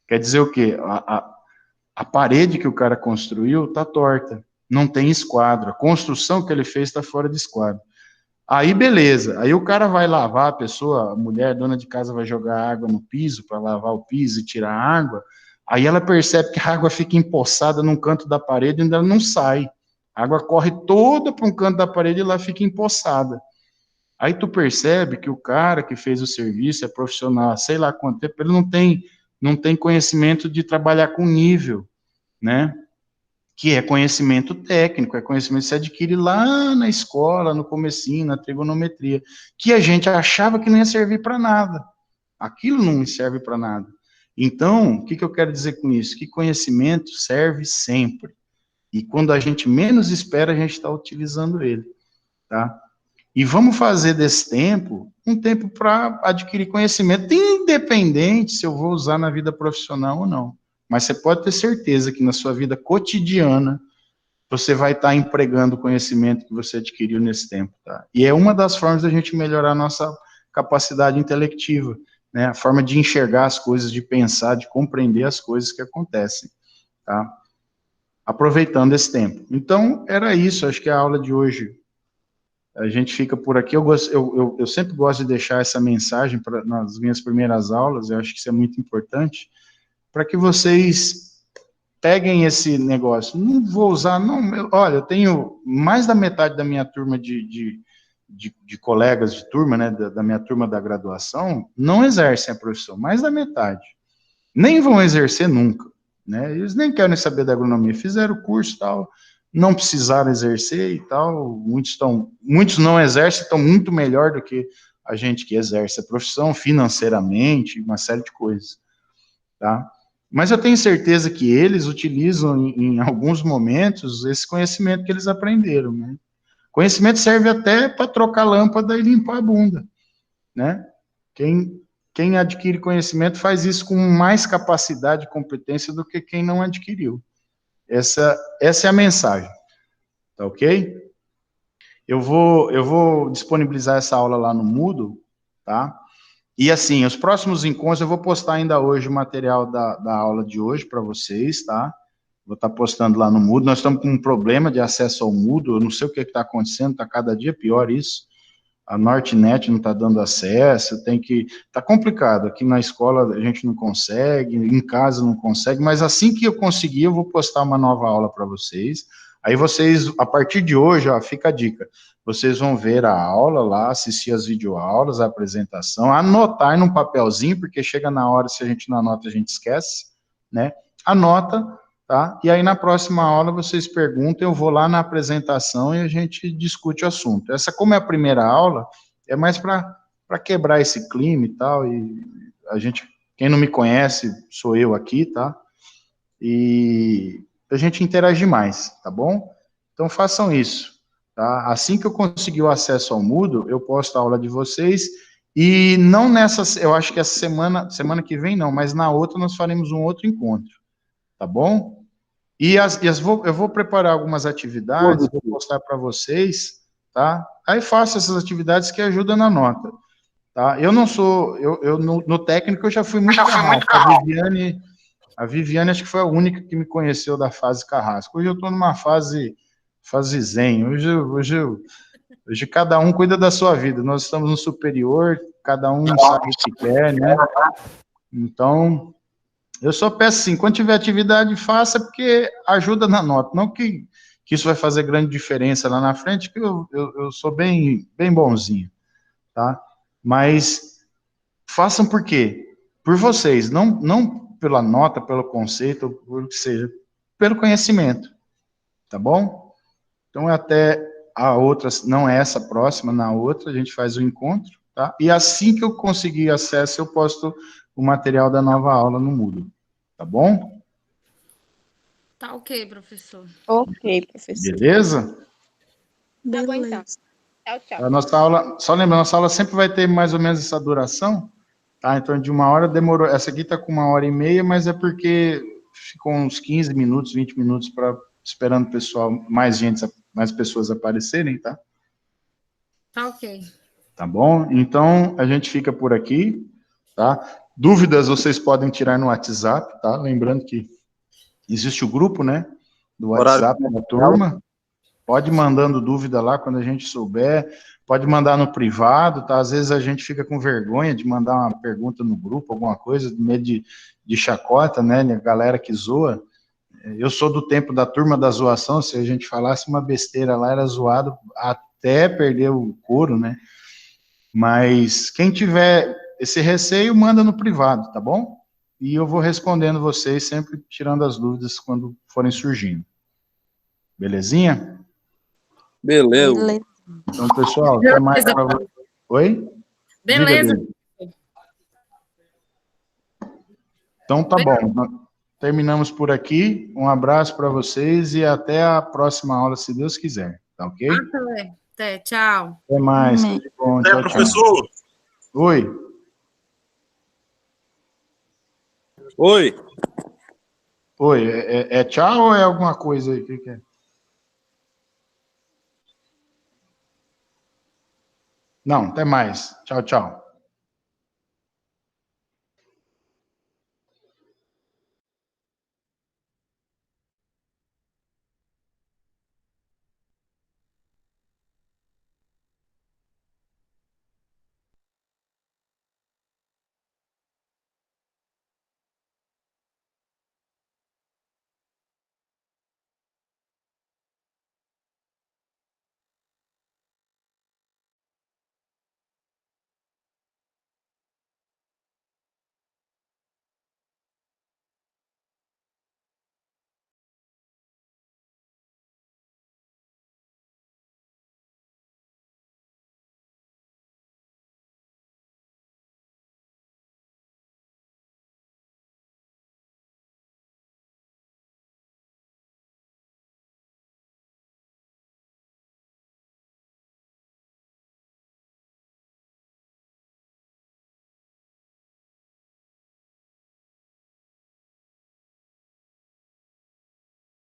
Quer dizer o quê? A parede que o cara construiu está torta, não tem esquadro. A construção que ele fez está fora de esquadro. Aí, beleza. Aí o cara vai lavar, a pessoa, a mulher, dona de casa, vai jogar água no piso para lavar o piso e tirar a água. Aí ela percebe que a água fica empoçada num canto da parede e ainda não sai. A água corre toda para um canto da parede e lá fica empoçada. Aí tu percebe que o cara que fez o serviço é profissional, sei lá quanto tempo, ele não tem conhecimento de trabalhar com nível, né? Que é conhecimento técnico, é conhecimento que se adquire lá na escola, no comecinho, na trigonometria, que a gente achava que não ia servir para nada. Aquilo não me serve para nada. Então, o que eu quero dizer com isso? Que conhecimento serve sempre. E quando a gente menos espera, a gente está utilizando ele, tá? E vamos fazer desse tempo um tempo para adquirir conhecimento, independente se eu vou usar na vida profissional ou não. Mas você pode ter certeza que na sua vida cotidiana, você vai estar empregando o conhecimento que você adquiriu nesse tempo, tá? E é uma das formas da gente melhorar a nossa capacidade intelectiva, né? A forma de enxergar as coisas, de pensar, de compreender as coisas que acontecem, tá? Aproveitando esse tempo. Então, era isso, acho que a aula de hoje, a gente fica por aqui. Eu sempre gosto de deixar essa mensagem nas minhas primeiras aulas, eu acho que isso é muito importante, para que vocês peguem esse negócio. Não vou usar, não, olha, eu tenho mais da metade da minha turma de colegas de turma, né, da minha turma da graduação, não exercem a profissão, mais da metade. Nem vão exercer nunca, né, eles nem querem saber da agronomia, fizeram o curso e tal, não precisaram exercer e tal, muitos não exercem, estão muito melhor do que a gente que exerce a profissão financeiramente, uma série de coisas, tá? Mas eu tenho certeza que eles utilizam em alguns momentos esse conhecimento que eles aprenderam, né? Conhecimento serve até para trocar lâmpada e limpar a bunda, né? Quem adquire conhecimento faz isso com mais capacidade e competência do que quem não adquiriu. Essa é a mensagem, tá ok? Eu vou disponibilizar essa aula lá no Moodle, tá? E assim, os próximos encontros, eu vou postar ainda hoje o material da aula de hoje para vocês, tá? Vou estar postando lá no Moodle. Nós estamos com um problema de acesso ao Moodle, eu não sei o que está acontecendo, está cada dia pior isso. A Nortnet não está dando acesso, está complicado. Aqui na escola a gente não consegue, em casa não consegue, mas assim que eu conseguir, eu vou postar uma nova aula para vocês. Aí vocês, a partir de hoje, ó, fica a dica, vocês vão ver a aula lá, assistir as videoaulas, a apresentação, anotar num papelzinho, porque chega na hora, se a gente não anota, a gente esquece, né? Anota, tá? E aí na próxima aula vocês perguntam, eu vou lá na apresentação e a gente discute o assunto. Essa, como é a primeira aula, é mais para quebrar esse clima e tal, e a gente, quem não me conhece, sou eu aqui, tá? E a gente interagir mais, tá bom? Então façam isso, tá? Assim que eu conseguir o acesso ao Moodle, eu posto a aula de vocês, e não nessa, eu acho que essa semana que vem não, mas na outra nós faremos um outro encontro, tá bom? E eu vou preparar algumas atividades, vou postar para vocês, tá? Aí faça essas atividades que ajudam na nota, tá? Eu não sou, no técnico eu já fui muito carrasco. A Viviane acho que foi a única que me conheceu da fase carrasco. Hoje eu estou numa fase zen. Hoje cada um cuida da sua vida. Nós estamos no superior, cada um sabe o que quer, né? Então, eu só peço assim, quando tiver atividade, faça, porque ajuda na nota. Não que isso vai fazer grande diferença lá na frente, que eu sou bem bonzinho, tá? Mas façam por quê? Por vocês, não pela nota, pelo conceito, por o que seja, pelo conhecimento, tá bom? Então, até a outra, não é essa próxima, na outra, a gente faz o encontro, tá? E assim que eu conseguir acesso, eu posto o material da nova aula no Moodle, tá bom? Tá ok, professor. Ok, professor. Beleza? Tá bom, então. Tchau, tchau. A nossa aula, só lembrando, nossa aula sempre vai ter mais ou menos essa duração, tá? Em torno de 1 hora, demorou, essa aqui tá com 1h30, mas é porque ficou uns 15 minutos, 20 minutos esperando o pessoal, mais pessoas aparecerem, tá? Tá ok. Tá bom? Então, a gente fica por aqui, tá? Dúvidas vocês podem tirar no WhatsApp, tá? Lembrando que existe o grupo, né? Do WhatsApp da turma. Pode ir mandando dúvida lá quando a gente souber. Pode mandar no privado, tá? Às vezes a gente fica com vergonha de mandar uma pergunta no grupo, alguma coisa, medo de chacota, né? A galera que zoa. Eu sou do tempo da turma da zoação, se a gente falasse uma besteira lá, era zoado até perder o couro, né? Mas quem tiver esse receio, manda no privado, tá bom? E eu vou respondendo vocês, sempre tirando as dúvidas quando forem surgindo. Belezinha? Beleza. Então, pessoal, até mais para vocês. Oi? Beleza. Então, tá bom. Terminamos por aqui. Um abraço para vocês e até a próxima aula, se Deus quiser. Tá ok? Até, tchau. Até mais. Bom, tchau, professor. Tchau. Oi. Oi. Oi, é tchau ou é alguma coisa aí? O que é? Não, até mais. Tchau, tchau.